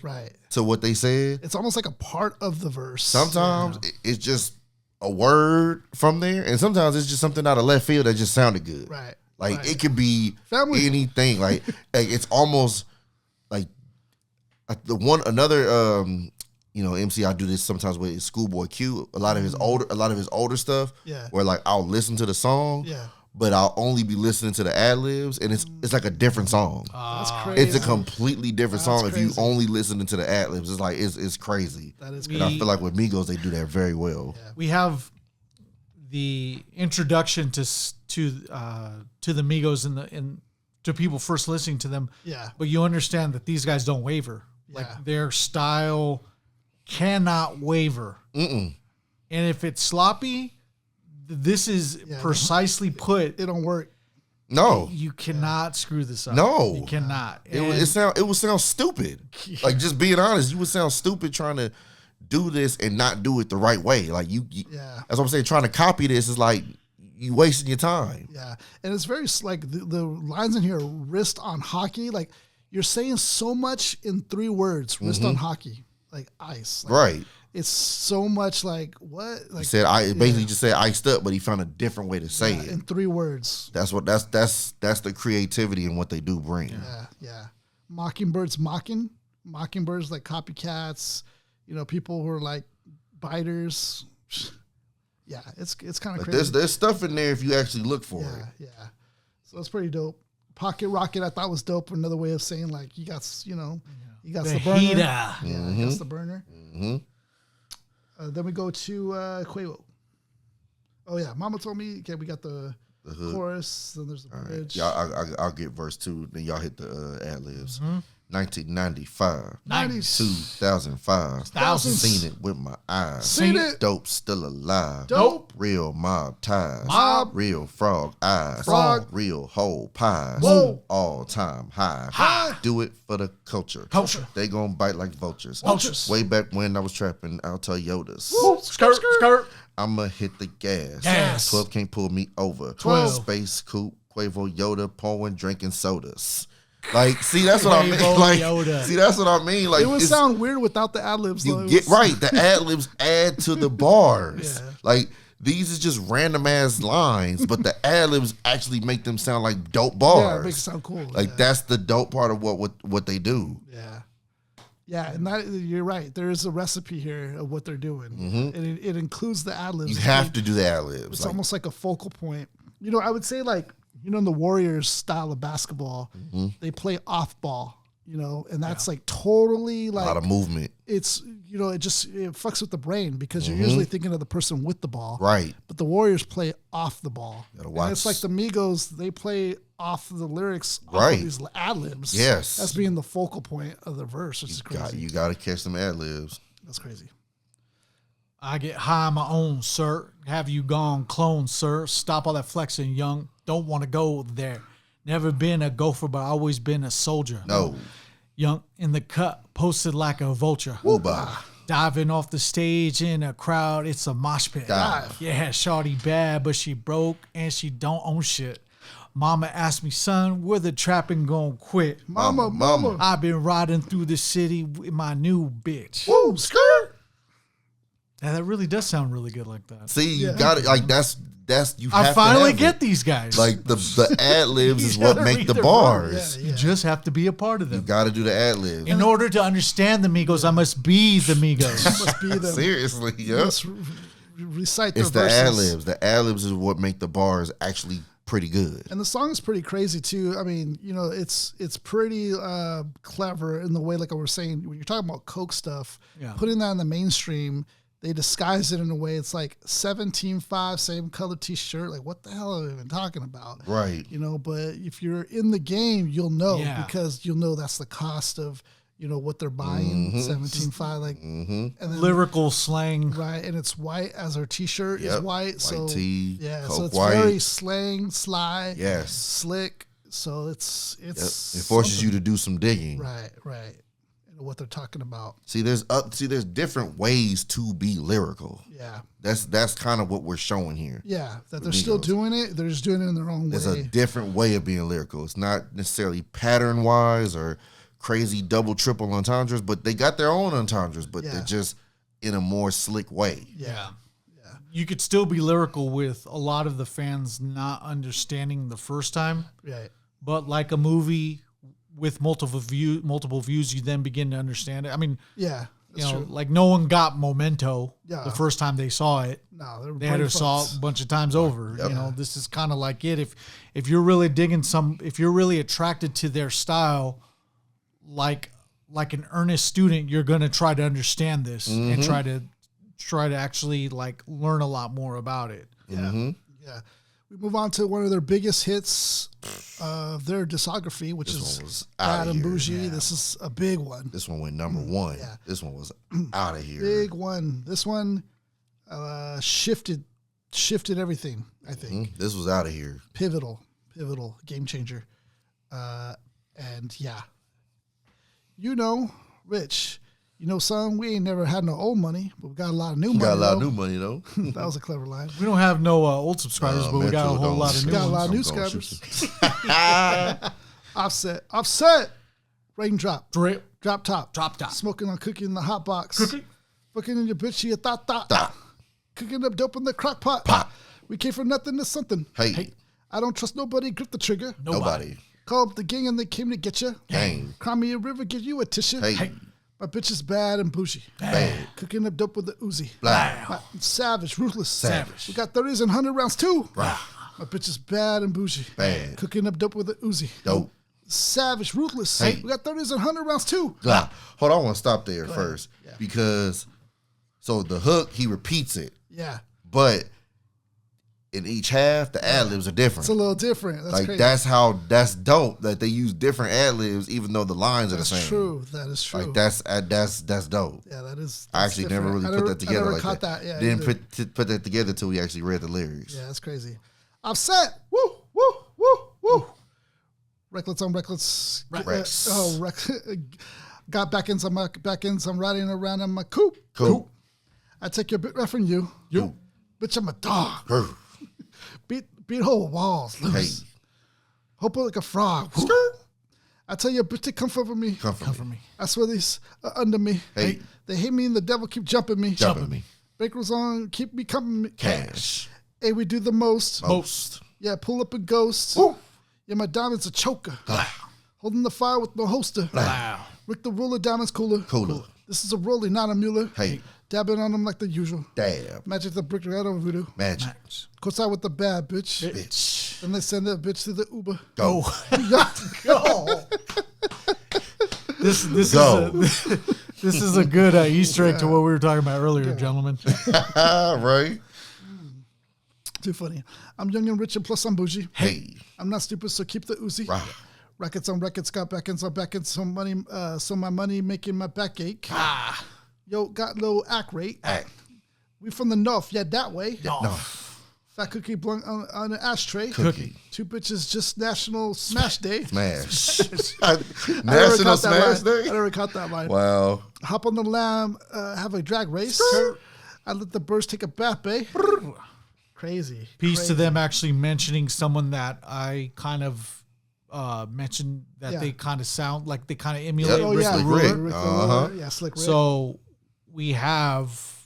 to what they said. It's almost like a part of the verse. Sometimes it's just a word from there, and sometimes it's just something out of left field that just sounded good. Right. Like it could be Family. anything. Like it's almost like another MC I do this sometimes with is Schoolboy Q. A lot of his older stuff. Yeah. Where like I'll listen to the song. Yeah. But I'll only be listening to the ad-libs, and it's like a different song. That's crazy. It's a completely different song crazy. if you only listening to the ad-libs. It's like it's crazy. That is And I feel like with Migos they do that very well. Yeah. We have the introduction to the Migos and to people first listening to them. Yeah. But you understand that these guys don't waver. Like their style cannot waver. And if it's sloppy, this is precisely put. It don't work. No, You cannot screw this up. No. You cannot. it would sound stupid. Like just being honest, you would sound stupid trying to do this and not do it the right way. Like you that's what I'm saying. Trying to copy this is like you wasting your time. Yeah, and it's very like the lines in here. Wrist on hockey. Like you're saying so much in 3 words. Wrist on hockey. Like ice. Like, Right. It's so much like what? Like He said basically just said iced up, but he found a different way to say it. in 3 words. That's the creativity and what they do bring. Yeah. Mockingbirds mocking. Mockingbirds like copycats. People who are like biters. Yeah, it's kind of crazy. There's stuff in there if you actually look for it. Yeah. So it's pretty dope. Pocket rocket I thought was dope. Another way of saying like you got the burner. heater. Yeah, you got the burner. Then we go to Quavo. Oh yeah, Mama told me. Okay, we got the chorus. Then there's the bridge. Y'all, I'll get verse 2. Then y'all hit the ad libs. 1995, 2005. Thousands. Seen it with my eyes. Seen it. Dope still alive. Dope. Real mob ties. Mob. Real frog eyes. Frog. Real whole pies. Whoa. All time high. High. Do it for the culture. Culture. They gonna bite like vultures. Vultures. Way back when I was trapping out Toyotas. Skirt. I'ma hit the gas. Gas. 12 can't pull me over. 12. Space coupe, Quavo, Yoda, pouring, drinking sodas. Like, see, that's what I mean. Quavo, Like, Yoda. see, that's what I mean. Like, It would sound weird without the ad libs. you get right. The ad libs add to the bars. Yeah. Like, these is just random ass lines, but the ad libs actually make them sound like dope bars. Yeah, it makes it sound cool. Like, that's the dope part of what they do. Yeah, and that you're right. There is a recipe here of what they're doing, and it includes the ad libs. You have to do the ad libs. It's almost like a focal point. I would say like in the Warriors style of basketball, they play off ball. And that's like totally like a lot of movement. It's it fucks with the brain because you're usually thinking of the person with the ball, Right. But the Warriors play off the ball. Gotta And watch. it's like the Migos, they play off the lyrics, off Right. of these ad libs. Yes. As being the focal point of the verse, which is crazy. You got to catch them ad libs. That's crazy. I get high on my own, sir. Have you gone clone, sir? Stop all that flexing, young. Don't want to go there. Never been a gopher, but always been a soldier. No. Young in the cut, posted like a vulture. Woo-bah. Diving off the stage in a crowd, it's a mosh pit. Dive. Yeah, shawty bad, but she broke and she don't own shit. Mama asked me, son, where the trapping gon' quit? Mama. I've been riding through the city with my new bitch. Woo, skirt. Yeah, that really does sound really good like that. See, you got it. Like that's you. I have finally to have get it. these guys. Like the ad libs is You what gotta make read the the bars. Yeah. You just have to be a part of You them. got to do the ad libs. In order to understand the Migos, I must be the Migos. Must be them. Seriously, yeah. Must recite their It's the verses. ad libs. The ad libs is what make the bars actually pretty good. And the song is pretty crazy too. I mean, you know, it's pretty clever in the way, like I was saying, when you're talking about Coke stuff, Yeah. putting that in the mainstream, they disguise it in a way. It's like 17.5, same color T-shirt. Like, what the hell are we even talking about? Right. You know, but if you're in the game, you'll know Yeah. because you'll know that's the cost of, you know, what they're buying. 17.5, like, and then Lyrical slang. right, and it's white as our T-shirt is Yep. white. So tee, yeah, Coke so it's white. very slang, sly, Yes. slick. So it's It forces you to do some digging. right. You know what they're talking about. See, there's different ways to be lyrical. Yeah, That's kind of what we're showing here. yeah. That they're still Migos. doing it. They're just doing it in their own There's a way. different way of being lyrical. It's not necessarily pattern wise or crazy double, triple entendres, but they got their own entendres, but Yeah. they're just in a more slick way. Yeah. You could still be lyrical with a lot of the fans not understanding the first time, Right. but like a movie with multiple views, you then begin to understand it. I mean, Yeah. you That's know, true. like no one got Memento Yeah. the first time they saw it. No, they're They had to brain saw fucks. it a bunch of times over. You know, this is kind of like it. If you're really digging if you're really attracted to their style, like an earnest student, you're gonna try to understand this and try to actually like learn a lot more about it. Yeah. We move on to one of their biggest hits of their discography, which This is one was Bad outta and here. Boujee. This is a big one. This one went number one. Yeah. This one was out of here. Big one. This one shifted everything, I think. This was out of here. Pivotal, game changer. And yeah. You know, Rich, you know, son, we ain't never had no old money, but we got a lot of new money. Got a lot of though. new money though. That was a clever line. We don't have no old subscribers, but we got a Metro whole don't- lot of new got a ones. lot of new I'm gonna subscribers. Offset. Raindrop. Drip, Drop top. drop top. Smoking on cookie in the hot box. Cookie. Fucking in your bitch, she a thought. Stop. Cooking up dope in the crock pot. Pot. We came from nothing to something. Hey, I don't trust nobody, grip the trigger. nobody. Call up the gang and they came to get you. Gang. Cry me a river, give you a tissue. Hey, My bitch is bad and bougie. bad. Cooking up dope with the Uzi. Blah. Savage, ruthless. Savage. We got 30s and 100 rounds too. Rah. My bitch is bad and bougie. Bad. Cooking up dope with the Uzi. Dope. Savage, ruthless. Hey. We got 30s and 100 rounds too. Blah. Hold on, I want to stop there first because so the hook he repeats it, Yeah. but in each half the ad libs are different. It's a little different. That's Like crazy. that's dope that they use different ad libs even though the lines are the That's same. true. That is true. Like that's dope. yeah, that is. I that's actually different. never really I put that together I never like caught that. that. Yeah, Didn't either. put that together till we actually read the lyrics. Yeah, that's crazy. Offset. Woo, woo, woo, woo. Reckless on reckless. Rex. Got back in some riding around in my coupe. Cool. I take your bit ref from you. You. Bitch, I'm a dog. Her. Beat whole walls Hey. loose. Hope like a frog. I tell you, bitch, they come for me. Come for me. I swear these are under me. Hey. They hate me and the devil keep jumping me. Jumping me. Bankrolls on, keep me coming. Cash. Hey, we do the most. Most. Yeah, pull up a ghost. Woo. Yeah, my diamond's a choker. Blah. Holding the fire with no holster. Blah. Rick the ruler, diamond's cooler. Cooler. This is a rollie, not a Mueller. Hey. Dabbing on them like the usual. Dab. Magic the brick right over voodoo. Magic. Course out with the bad bitch. Bitch. Then they send that bitch to the Uber. Go. Yeah. This Go. this is a good Easter egg to what we were talking about earlier, gentlemen. Right? Too funny. I'm young and rich and plus I'm bougie. Hey. I'm not stupid, so keep the Uzi. Rah. Rackets on records, got back ends on back ends, so money, so my money making my back ache. Yo, got low act rate. Act. We from the north, yeah, that way. No. Fat cookie blunt on an ashtray. Cookie. Two bitches just National Smash Day. Smash. I National Smash Day? never caught that line. Wow. Hop on the lamb, have a drag race. I let the birds take a bath, babe. Crazy. Piece to them actually mentioning someone that I kind of mentioned that they kind of sound like they kind of emulate Rick the Ruler. Yeah, Slick Rick. So we have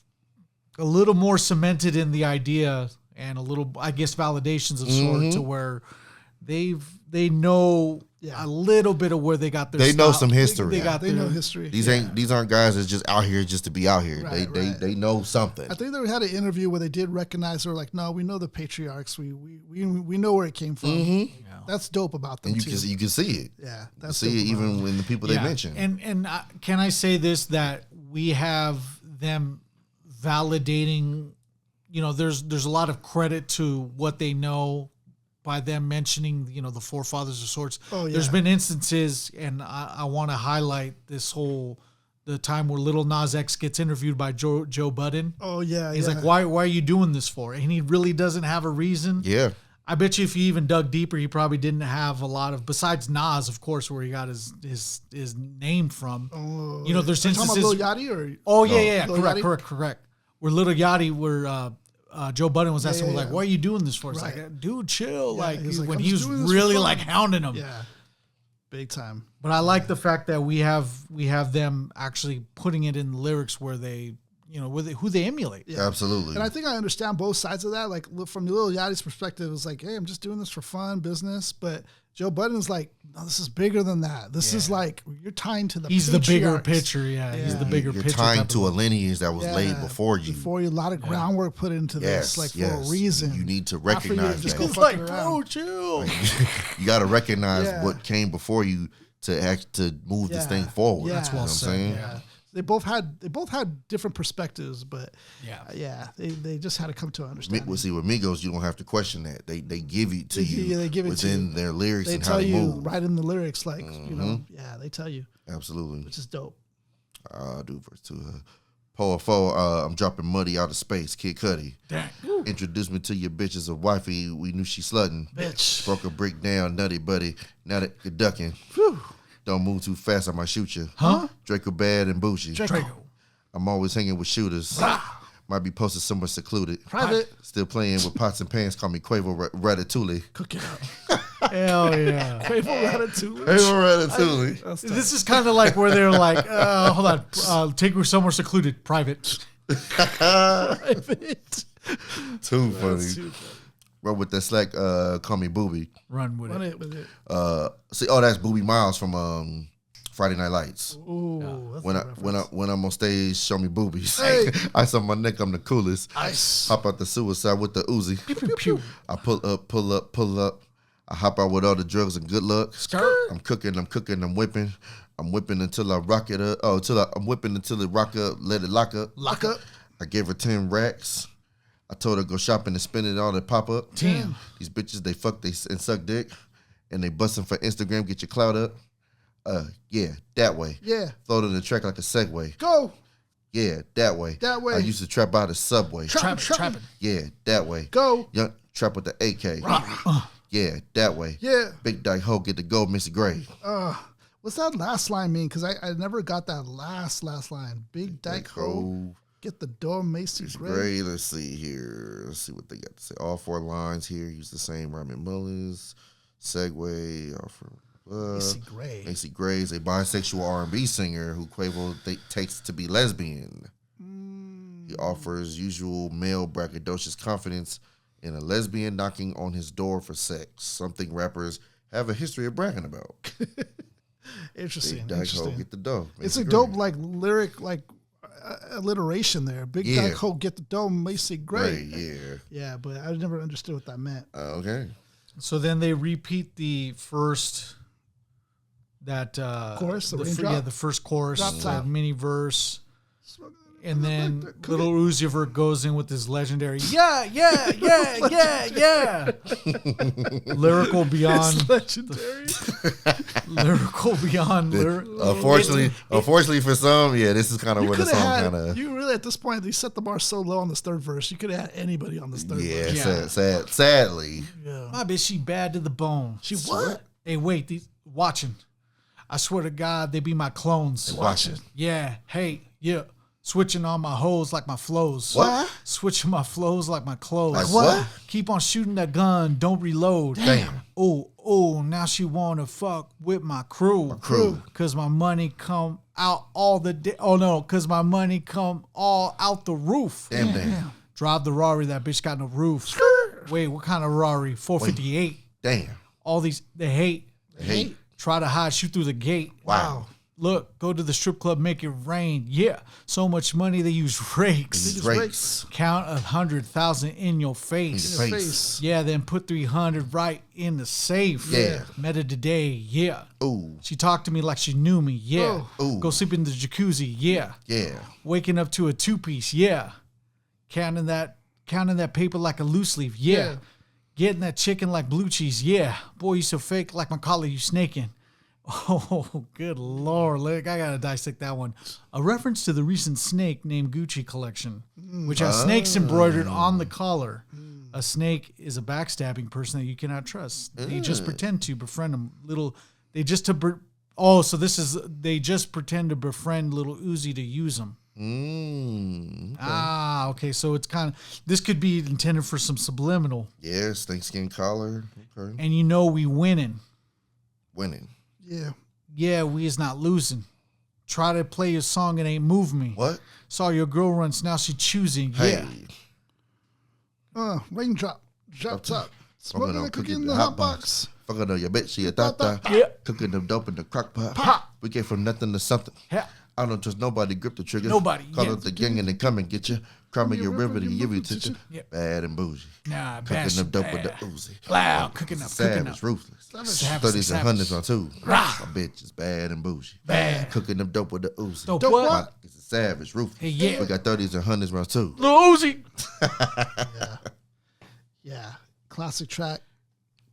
a little more cemented in the idea and a little, I guess, validations of sort to where they know a little bit of where they got their They style. know some history. They know history. These aren't guys that's just out here just to be out here. Right, They know something. I think they had an interview where they did recognize. They were like, "No, we know the patriarchs. We know where it came from." That's dope about them And too. you can see it. Yeah, You that's see it dope about even in the people they mention. And can I say this, that we have them validating, there's a lot of credit to what they know by them mentioning, the forefathers of sorts. Oh, yeah. There's been instances, and I want to highlight the time where Lil Nas X gets interviewed by Joe Budden. Oh yeah, He's like, why are you doing this for? And he really doesn't have a reason. Yeah. I bet you if you even dug deeper, he probably didn't have a lot of, besides Nas, of course, where he got his name from. Oh, There's are you talking instances. about Lil Yachty or? Oh yeah, Lil Yachty? correct. Where Lil Yachty, where Joe Budden was asking, like, "Why are you doing this for?" It's Right. like, dude, chill. Yeah, like he's like, when "I'm he was just doing this for really fun." like hounding him. Yeah, big time. But I like the fact that we have them actually putting it in the lyrics where they, who they emulate. Yeah. Absolutely. And I think I understand both sides of that. Like from Lil Yachty's perspective, it was like, hey, I'm just doing this for fun, business. But Joe Budden's like, no, this is bigger than that. This is like, you're tying to the He's the bigger patriarchs. picture. Yeah, he's the bigger You're picture. tying type to of- a lineage that was laid before you. Before you, a lot of groundwork put into this, like for a reason. You need to Not for you to recognize just that. go It's fucking like, around. bro, chill. You got to recognize Yeah. what came before you to move this thing forward. Yeah. That's Well what I'm said, saying. Yeah. They both had different perspectives, but they just had to come to an understanding. See, with Migos, you don't have to question that. They give it to you they give it to within you. their lyrics They and how tell they you move. right in the lyrics, like they tell you, Absolutely. which is dope. I'll do verse 2. Poa 4, I'm dropping muddy out of space. Kid Cudi. Dang. Introduced me to your bitch as a wifey. We knew she slutting. Bitch. Broke a brick down, nutty buddy. Now that you're ducking. Whew. Don't move too fast, I might shoot you. Huh? Draco bad and Boujee. Draco. I'm always hanging with shooters. Might be posted somewhere secluded. Private. Still playing with pots and pans. Call me Quavo Ratatouille. Cook it up. Hell yeah. Quavo Ratatouille. Quavo Ratatouille. That's tough. This is kind of like where they're like, hold on, take me somewhere secluded, private. Private. Too funny. That's too Bro, with that slack, call me Booby. Run with Run it. it with it. That's Booby Miles from Friday Night Lights. Ooh, that's When a I reference. when I'm on stage, show me boobies. Hey. Ice on my neck, I'm the coolest. Ice. Hop out the suicide with the Uzi. Pew, pew. I pull up. I hop out with all the drugs and good luck. Skirt. I'm cooking, I'm whipping. I'm whipping until I rock it up. I'm whipping until it rock up, let it lock up. Lock up. I gave her 10 racks. I told her go shopping and spend it all at pop up. Damn. These bitches, they fuck and suck dick. And they busting for Instagram, get your clout up. Yeah, that way. Yeah. Throw it in the track like a Segway. Go. Yeah, that way. That way. I used to trap by the subway. Trapping. Yeah, that way. Go. Young trap with the AK. Yeah, that way. Yeah. Big dyke hoe get the gold Missy Gray. What's that last line mean? Because I never got that last line. Big dyke hoe. Get the door, Macy Gray. Gray. Let's see here. Let's see what they got to say. All 4 lines here use the same rhyming Mullins. Segway. Macy Gray. Macy Gray is a bisexual R&B singer who Quavo takes to be lesbian. He offers usual male braggadocious confidence in a lesbian knocking on his door for sex, something rappers have a history of bragging about. Interesting. Big dyke hoe, get the dough. It's Macy a Gray. dope lyric alliteration there. Big dyke hoe, get the dough, Macy Gray. Yeah. Yeah, but I never understood what that meant. Okay. So then they repeat the first Chorus, the raindrop? the first chorus, Drop the top. mini verse, And then Little Uzi Vert goes in with his legendary, yeah. Lyrical beyond. Legendary. Lyrical beyond. Unfortunately for some, this is kind of where the song kind of. You really, at this point, they set the bar so low on this third verse. You could have had anybody on this third verse. Sadly. Yeah. My bitch, she bad to the bone. She what? Hey, wait, these watching. I swear to God, they be my clones. Watching. Yeah, hey, yeah. Switching on my hoes like my flows. What? Switching my flows like my clothes. Like what? Keep on shooting that gun, don't reload. Damn. Oh, now she wanna fuck with my crew. Cause my money come out all the day. Oh no, cause my money come all out the roof. Damn. Drive the Rari, that bitch got no roof. Wait, what kind of Rari? 458. Damn. All these, they hate. Try to hide, shoot through the gate. Wow. Look, go to the strip club, make it rain. Yeah, so much money they use rakes. Count 100,000 in your face. Yeah, then put 300 right in the safe. Yeah. Met her today. Yeah. Ooh. She talked to me like she knew me. Yeah. Ooh. Go sleep in the jacuzzi. Yeah. Yeah. Waking up to a 2-piece. Yeah. Counting that paper like a loose leaf. Yeah. Getting that chicken like blue cheese. Yeah. Boy, you so fake like my collar, you snaking. Oh, good Lord. I got to dissect that one. A reference to the recent snake named Gucci collection, which has snakes embroidered on the collar. A snake is a backstabbing person that you cannot trust. They just pretend to befriend them. They just pretend to befriend Little Uzi to use them. Okay. Okay. So it's kind of, this could be intended for some subliminal. Yeah, snakeskin collar. Okay. And we winning. Yeah. Yeah, we is not losing. Try to play your song, it ain't move me. What? Saw your girl runs, now she choosing. Hey. Yeah. Raindrop. Drop top. Smoking on cookie in the hot box. Fucking on your bitch, she a tata. Yeah. Cooking them dope in the crock pot. Pop. We came from nothing to something. Yeah. I don't trust nobody, grip the trigger. Nobody, Call yeah. up the gang and they come and get you. Cry me your river to give you attention. attention. Yep. Bad and bougie. Nah, Cooking bash. them dope with the Uzi. Loud, cooking up, Savage, cooking up. ruthless. Savage, 30s and hundreds on two. Rah. My bitch is bad and bougie. Bad. Cooking them dope with the Uzi. Dope Dope what? what? It's a savage, ruthless. Hey, yeah. We got 30s and hundreds round two. Lil Uzi. Yeah. Classic track.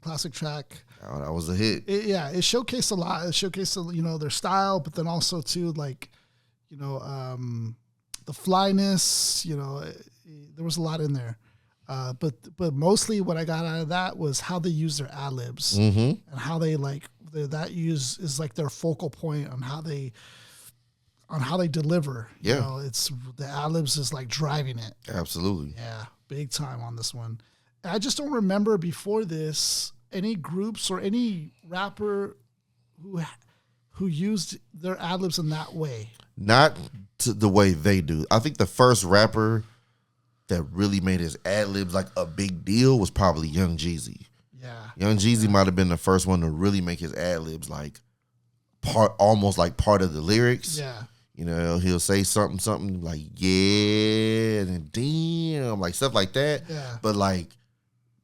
Oh, that was a hit. It showcased a lot. It showcased, their style, but then also too, like, the flyness. There was a lot in there. But mostly what I got out of that was how they use their adlibs and how they that use is like their focal point on how they deliver. Yeah. It's the adlibs is like driving it. Absolutely. Yeah, big time on this one. I just don't remember before this any groups or any rapper who used their adlibs in that way. Not to the way they do. I think the first rapper that really made his ad-libs like a big deal was probably Young Jeezy. Yeah. Young Jeezy might have been the first one to really make his ad-libs like almost like part of the lyrics. Yeah. He'll say something like, yeah, and damn, like stuff like that. Yeah. But like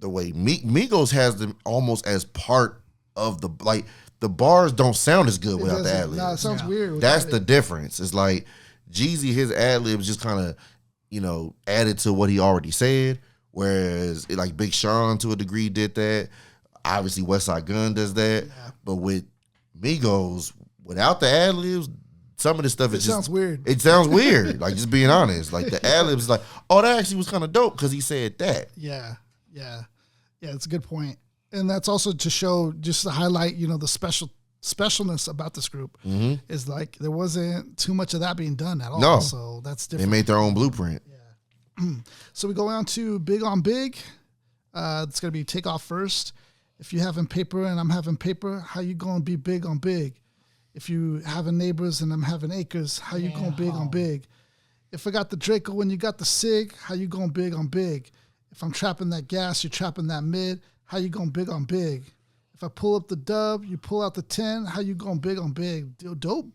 the way Migos has them almost as part of the bars don't sound as good without the ad-libs. No, it sounds weird. That's the difference. It's like Jeezy, his ad-libs just kind of, added to what he already said. Whereas like Big Sean to a degree did that. Obviously Westside Gun does that. Yeah. But with Migos, without the ad-libs, some of this stuff sounds weird. It sounds weird. Like, just being honest. Like the ad-libs is like, oh, that actually was kind of dope because he said that. Yeah. It's a good point. And that's also to show, just to highlight, the specialness about this group is like there wasn't too much of that being done at all. No. So that's different. They made their own blueprint. Yeah. So we go on to Big on Big. It's going to be Takeoff first. If you having paper and I'm having paper, how you going to be big on big? If you having neighbors and I'm having acres, how you going big on big? If I got the Draco when you got the Sig, how you going big on big? If I'm trapping that gas, you're trapping that mid, how you going big on big? If I pull up the dub, you pull out the 10, how you going big on big? Dope.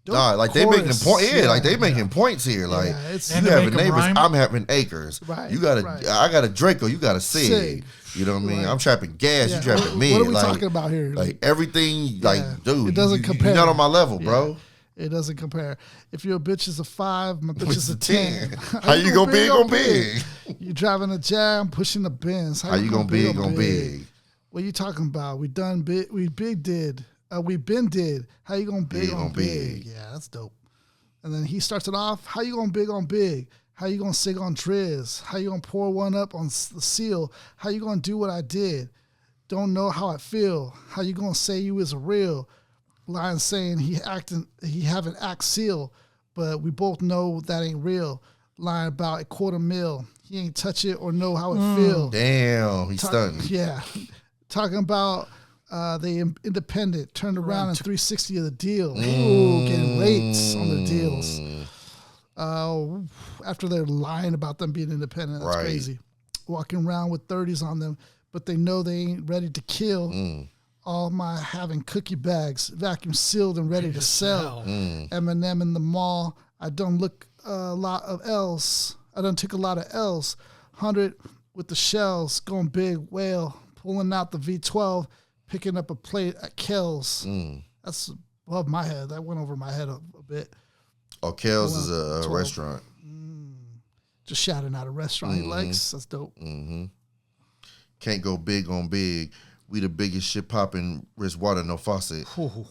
Nah, like they making point. Yeah, like they making points here. Like you having neighbors, I'm having acres. Right. You got I got a Draco, you got a Sig. You know what I mean? I'm trapping gas, you trapping mid. What are we talking about here? Like everything, like dude, it doesn't compare. You're not on my level, bro. It doesn't compare. If your bitch is a 5, my bitch is a 10. How you gonna big on big? You driving a Jag, pushing the Benz. How you gonna big on big? What you talking about? We done big. We big did. We been did. How you gonna big on big? Yeah, that's dope. And then he starts it off. How you gonna big on big? How you gonna sig on Driz? How you gonna pour one up on the seal? How you gonna do what I did? Don't know how I feel. How you gonna say you is real? Line saying he haven't act seal, but we both know that ain't real. Line about $250,000. He ain't touch it or know how it feel. Damn, he's stunting. Yeah. Talking about they independent, turned around and 360 of the deal. Ooh, getting rates on their deals. After they're lying about them being independent, that's crazy. Walking around with 30s on them, but they know they ain't ready to kill. All my having cookie bags, vacuum sealed and ready to sell. Eminem in the mall. I done look a lot of L's. I done took a lot of L's. 100 with the shells, going big whale, pulling out the V12, picking up a plate at Kells. That's above my head. That went over my head a bit. Oh, Kells is a restaurant. Just shouting out a restaurant he likes. That's dope. Can't go big on big. We the biggest shit popping, wrist water, no faucet.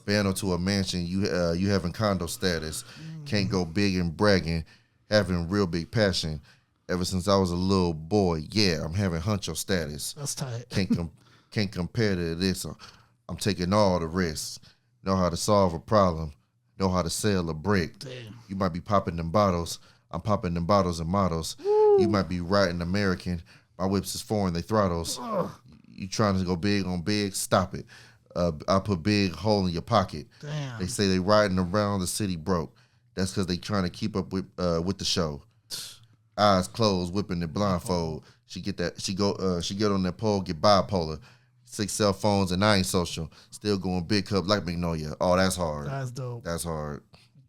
Bando to a mansion, you having condo status. Can't go big and bragging, having real big passion. Ever since I was a little boy, yeah, I'm having huncho status. That's tight. Can't compare to this. I'm taking all the risks. Know how to solve a problem. Know how to sell a brick. Damn. You might be popping them bottles. I'm popping them bottles and models. You might be riding American. My whips is foreign, they throttles. You trying to go big on big? Stop it. I put big hole in your pocket. Damn. They say they riding around the city broke. That's because they trying to keep up with the show. Eyes closed, whipping the blindfold. She get on that pole, get bipolar. 6 cell phones and I ain't social. Still going big cup like Magnolia. Oh, that's hard. That's dope. That's hard.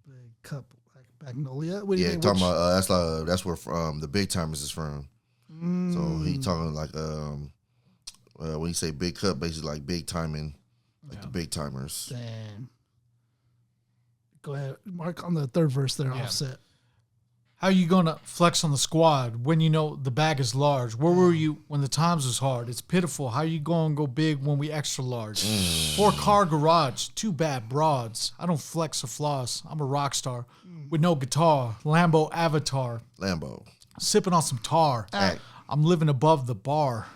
Big cup like Magnolia. What do you Yeah, think? talking about that's where the Big Timers is from. So he talking like when you say big cup, basically like big timing, like the Big Timers. Damn. Go ahead, Mark, on the third verse there, Offset. How you gonna flex on the squad when you know the bag is large? Where were you when the times was hard? It's pitiful. How you gonna go big when we extra large? 4-car garage, 2 bad broads. I don't flex or floss. I'm a rock star with no guitar. Lambo avatar. Lambo. Sipping on some tar. Act. I'm living above the bar.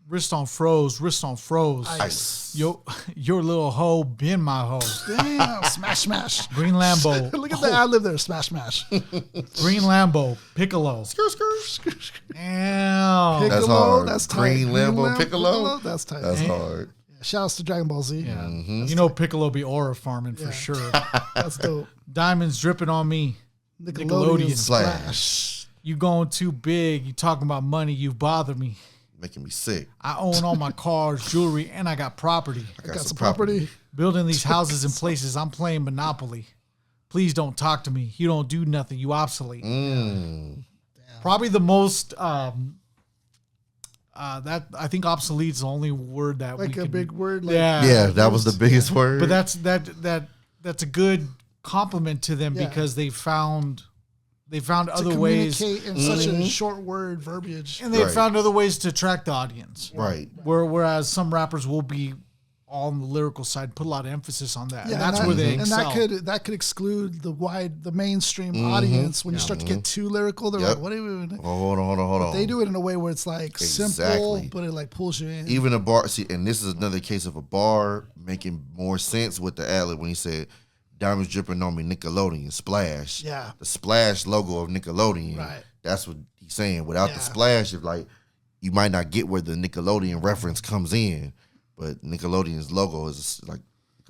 Wrist on froze, wrist on froze. Ice. Yo, your little hoe been my hoe. Damn, smash. Green Lambo. Look at the ad-lib there, smash. Green Lambo. Piccolo. Damn. Piccolo, That's hard. That's tight. Green Lambo Piccolo? That's tight. That's hard. Yeah, shout outs to Dragon Ball Z. Yeah. You know Piccolo be aura farming for sure. That's dope. Diamonds dripping on me. Nickelodeon Splash. You going too big. You talking about money. You bother me. Making me sick. I own all my cars, jewelry, and I got property. I got some property. Building these houses and places. I'm playing Monopoly. Please don't talk to me. You don't do nothing. You obsolete. Probably the most that I think obsolete is the only word that Like we a can, big word. Like, Yeah, that was the biggest word. But that's a good compliment to them because they found other ways in such a short word verbiage. and they found other ways to attract the audience. Right. Whereas some rappers will be on the lyrical side, put a lot of emphasis on that. Yeah, and that's where they and excel. that could exclude the mainstream audience when you start to get too lyrical. They're like, what are you doing? Hold on. They do it in a way where it's like simple, but it like pulls you in. Even a bar, see, and this is another case of a bar making more sense with the ad-lib when he said, "Diamonds dripping on me, Nickelodeon, splash." Yeah. The splash logo of Nickelodeon. Right. That's what he's saying. Without the splash, if like you might not get where the Nickelodeon reference comes in, but Nickelodeon's logo is like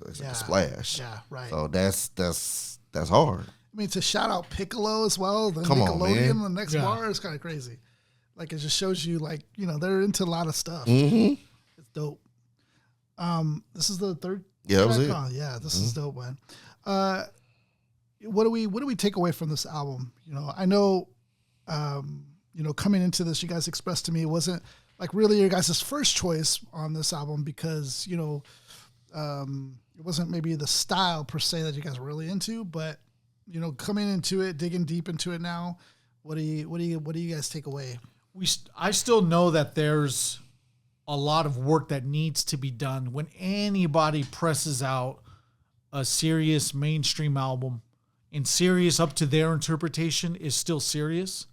it's like a splash. Yeah, right. So that's hard. I mean, to shout out Piccolo as well, the Come on, Nickelodeon, man. the next bar is kind of crazy. Like, it just shows you, like, you know, they're into a lot of stuff. Mm-hmm. It's dope. This is the third. Yeah, that was track? it. Oh, yeah, this is dope, man. What do we take away from this album? You know, I know, you know, coming into this, you guys expressed to me it wasn't like really your guys' first choice on this album because, you know, it wasn't maybe the style per se that you guys were really into, but coming into it, digging deep into it now, what do you guys take away? I still know that there's a lot of work that needs to be done when anybody presses out a serious mainstream album, and serious up to their interpretation is still serious.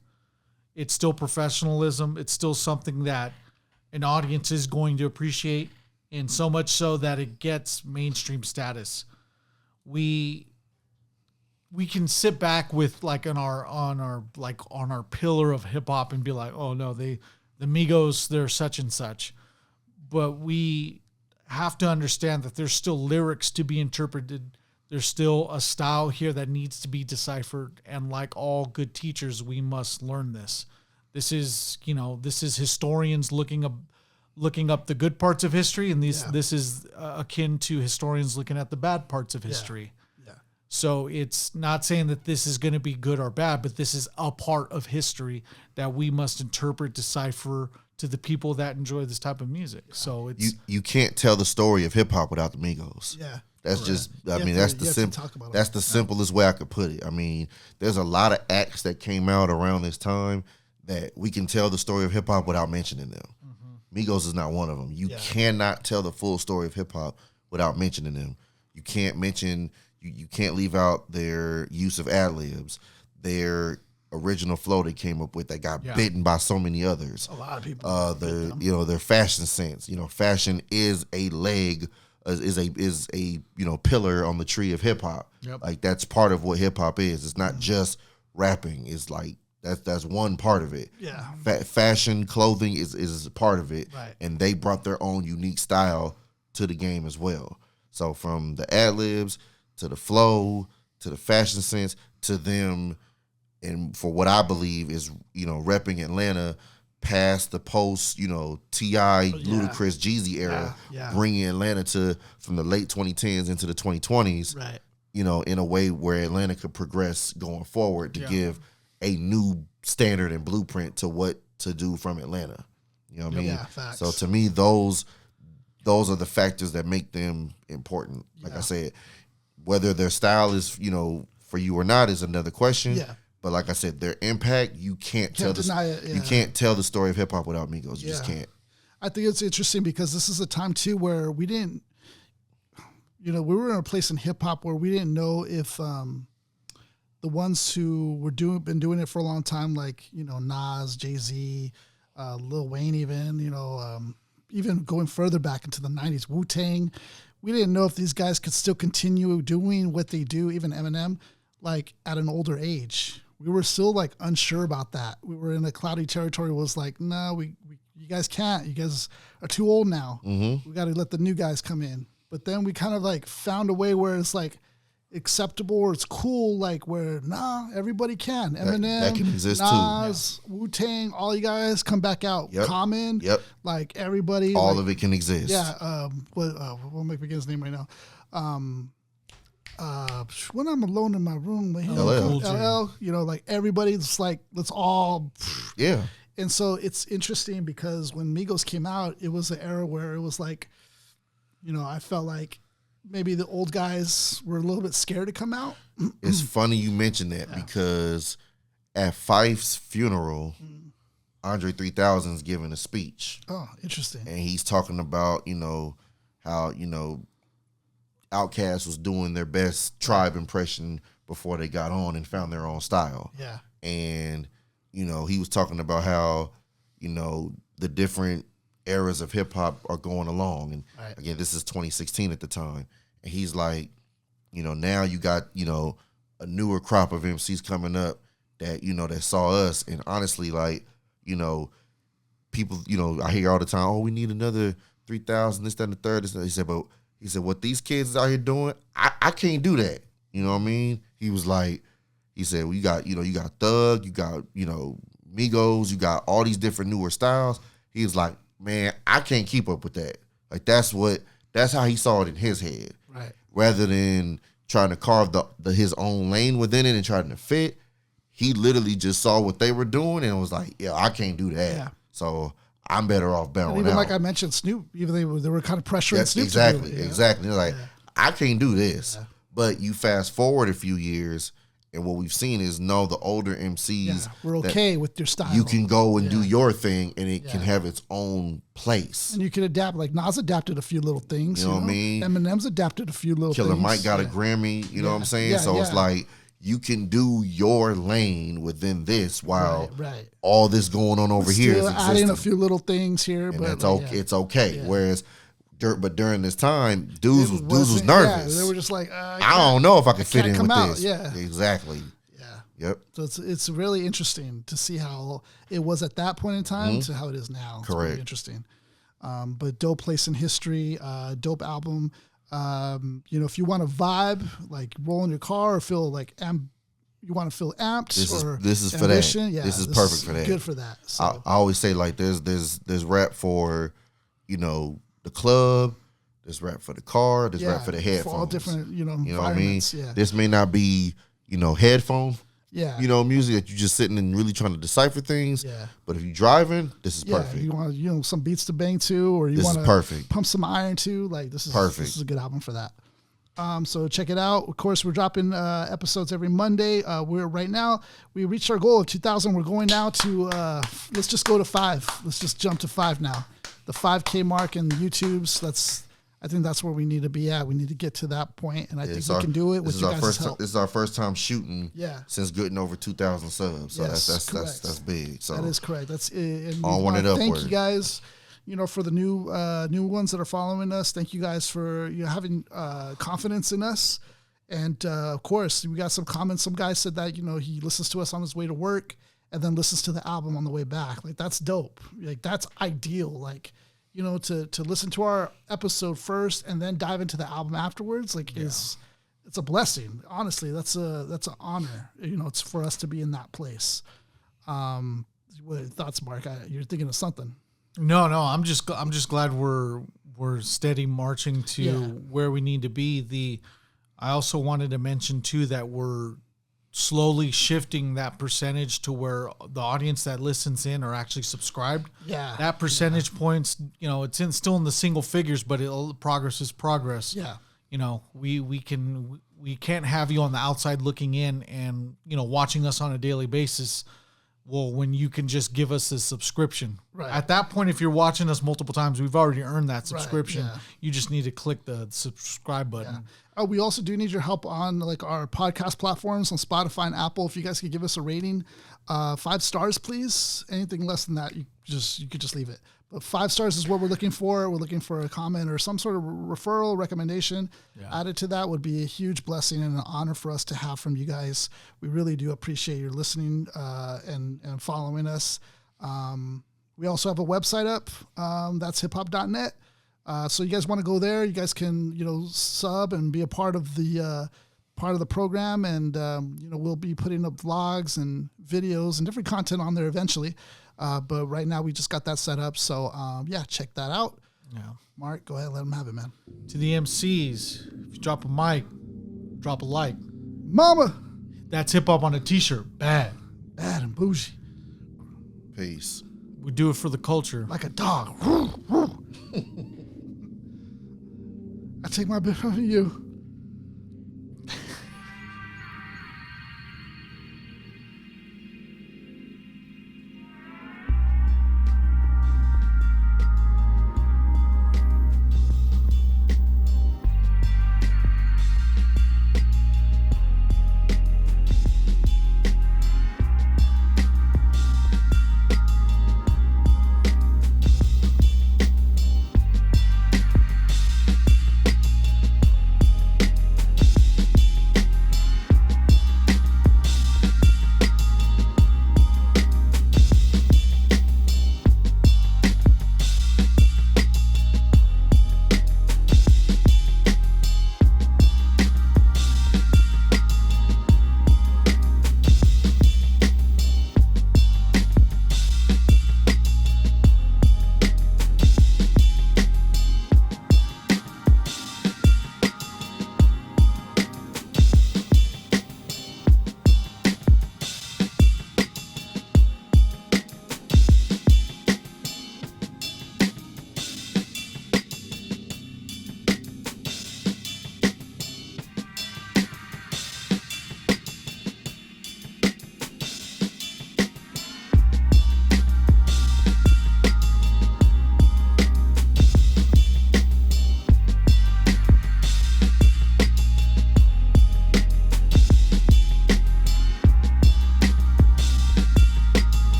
It's still professionalism. It's still something that an audience is going to appreciate, and so much so that it gets mainstream status. We can sit back with like on our pillar of hip hop and be like, oh no, the Migos, they're such and such. But we have to understand that there's still lyrics to be interpreted. There's still a style here that needs to be deciphered. And like all good teachers, we must learn this. This is historians looking up the good parts of history. And this is akin to historians looking at the bad parts of history. Yeah. So it's not saying that this is going to be good or bad, but this is a part of history that we must interpret, decipher to the people that enjoy this type of music. So it's you can't tell the story of hip hop without the Migos. Yeah. That's just, that's the simplest way I could put it. I mean, there's a lot of acts that came out around this time that we can tell the story of hip hop without mentioning them. Mm-hmm. Migos is not one of them. You cannot tell the full story of hip hop without mentioning them. You can't mention, you can't leave out their use of adlibs, their original flow they came up with that got bitten by so many others. A lot of people. Their fashion sense. Fashion is a leg, is a pillar on the tree of hip hop. Yep. Like that's part of what hip hop is. It's not just rapping. It's like that's one part of it. Yeah. Fashion, clothing is part of it. Right. And they brought their own unique style to the game as well. So from the ad-libs to the flow to the fashion sense to them, and for what I believe is, repping Atlanta past the post, T.I., Ludacris, Jeezy era, bringing Atlanta from the late 2010s into the 2020s, right. In a way where Atlanta could progress going forward to give a new standard and blueprint to what to do from Atlanta. You know what I mean? Facts. So to me, those are the factors that make them important. Like I said, whether their style is, for you or not is another question. Yeah. But like I said, their impact, you can't deny it. Yeah. You can't tell the story of hip hop without Migos. You just can't. I think it's interesting because this is a time too where we didn't, we were in a place in hip hop where we didn't know if the ones who were been doing it for a long time, like Nas, Jay-Z, Lil Wayne, even going further back into the 90s, Wu-Tang, we didn't know if these guys could still continue doing what they do, even Eminem, like at an older age. We were still like unsure about that. We were in a cloudy territory. It was like, no, you guys can't. You guys are too old now. Mm-hmm. We got to let the new guys come in. But then we kind of like found a way where it's like acceptable or it's cool, like where everybody can. Eminem, that can exist Nas, too. Wu-Tang, all you guys come back out. Yep. Common, like everybody. All of it can exist. Yeah. What make me get his name right now? When I'm alone in my room, LL, like everybody's like, let's all, And so it's interesting because when Migos came out, it was an era where it was like, I felt like maybe the old guys were a little bit scared to come out. It's funny you mentioned that because at Fife's funeral, Andre 3000's giving a speech. Oh, interesting. And he's talking about, how, Outkast was doing their best tribe impression before they got on and found their own style. Yeah. And, he was talking about how, the different eras of hip hop are going along. And again, this is 2016 at the time. And he's like, now you got, a newer crop of MCs coming up that, that saw us. And honestly, like, people, I hear all the time, oh, we need another 3,000, this, that, and the third. This, that. He said, what these kids is out here doing, I can't do that. You know what I mean? He said, well, you got Thug, you got, Migos, you got all these different newer styles. He was like, man, I can't keep up with that. Like that's how he saw it in his head. Right. Rather than trying to carve his own lane within it and trying to fit, he literally just saw what they were doing and was like, yeah, I can't do that. Yeah. So I'm better off bowing even out. Like I mentioned, Snoop, even they were kind of pressuring Snoop exactly, to do it. Exactly. They're like, I can't do this. Yeah. But you fast forward a few years And what we've seen is the older MCs. We're okay with your style. You can go and do your thing, and it can have its own place. And you can adapt. Like Nas adapted a few little things. You know what I mean? Eminem's adapted a few little things. Killer Mike got a Grammy. You know what I'm saying? So it's like you can do your lane within this while all this going on over here is existing. Adding a few little things here, and but that's okay. It's okay. Whereas, but during this time, dudes was nervous. Yeah, they were just like, I don't know if I can fit in with this. Yeah, exactly. Yeah. Yep. So it's really interesting to see how it was at that point in time to how it is now. It's Correct. Really interesting. But dope place in history, dope album. If you want to vibe, like roll in your car or feel like you want to feel amped. This is for that. Yeah, this is perfect for that. Good for that. So. I always say like there's rap for, the club. There's rap for the car. There's rap for the headphones. For all different, you know what I mean? environments. Yeah. This may not be, headphone. Yeah. Music that you're just sitting and really trying to decipher things. Yeah. But if you're driving, this is perfect. You want some beats to bang to, or you want to pump some iron to. Like this is perfect. This is a good album for that. So check it out. Of course, we're dropping episodes every Monday. We reached our goal of 2,000. We're going now to let's just go to 5. Let's just jump to 5 now. The 5K mark in YouTube's. I think that's where we need to be at. We need to get to that point, and I think we can do it with you guys' help. This is our first time shooting since getting over 2,000 subs. So that's big. So that is correct. That's and on one and upward. Thank you guys. For the new ones that are following us. Thank you guys for having confidence in us. And of course, we got some comments. Some guy said that he listens to us on his way to work and then listens to the album on the way back. Like that's dope. Like that's ideal. Like. To listen to our episode first and then dive into the album afterwards, it's a blessing. Honestly, that's an honor. It's for us to be in that place. What thoughts, Mark? You're thinking of something. No, I'm just glad we're steady marching to where we need to be. I also wanted to mention too that we're slowly shifting that percentage to where the audience that listens in are actually subscribed. Yeah. That percentage points, it's still in the single figures, but progress is progress. Yeah. We can't have you on the outside looking in and, watching us on a daily basis. Well, when you can just give us a subscription. Right. At that point, if you're watching us multiple times, we've already earned that subscription. Right, yeah. You just need to click the subscribe button. Yeah. We also do need your help on our podcast platforms on Spotify and Apple. If you guys could give us a rating, 5 stars, please. Anything less than that, you could just leave it. But 5 stars is what we're looking for. We're looking for a comment or some sort of referral, recommendation. Added to that would be a huge blessing and an honor for us to have from you guys. We really do appreciate your listening and following us. We also have a website up. That's hiphop.net. So you guys want to go there, you guys can, sub and be a part of the program. And, we'll be putting up vlogs and videos and different content on there eventually. But right now we just got that set up. So, check that out. Yeah. Mark, go ahead. Let them have it, man. To the MCs, if you drop a mic, drop a like. Mama. That's hip hop on a t-shirt. Bad and bougie. Peace. We do it for the culture. Like a dog. I take my bit from you.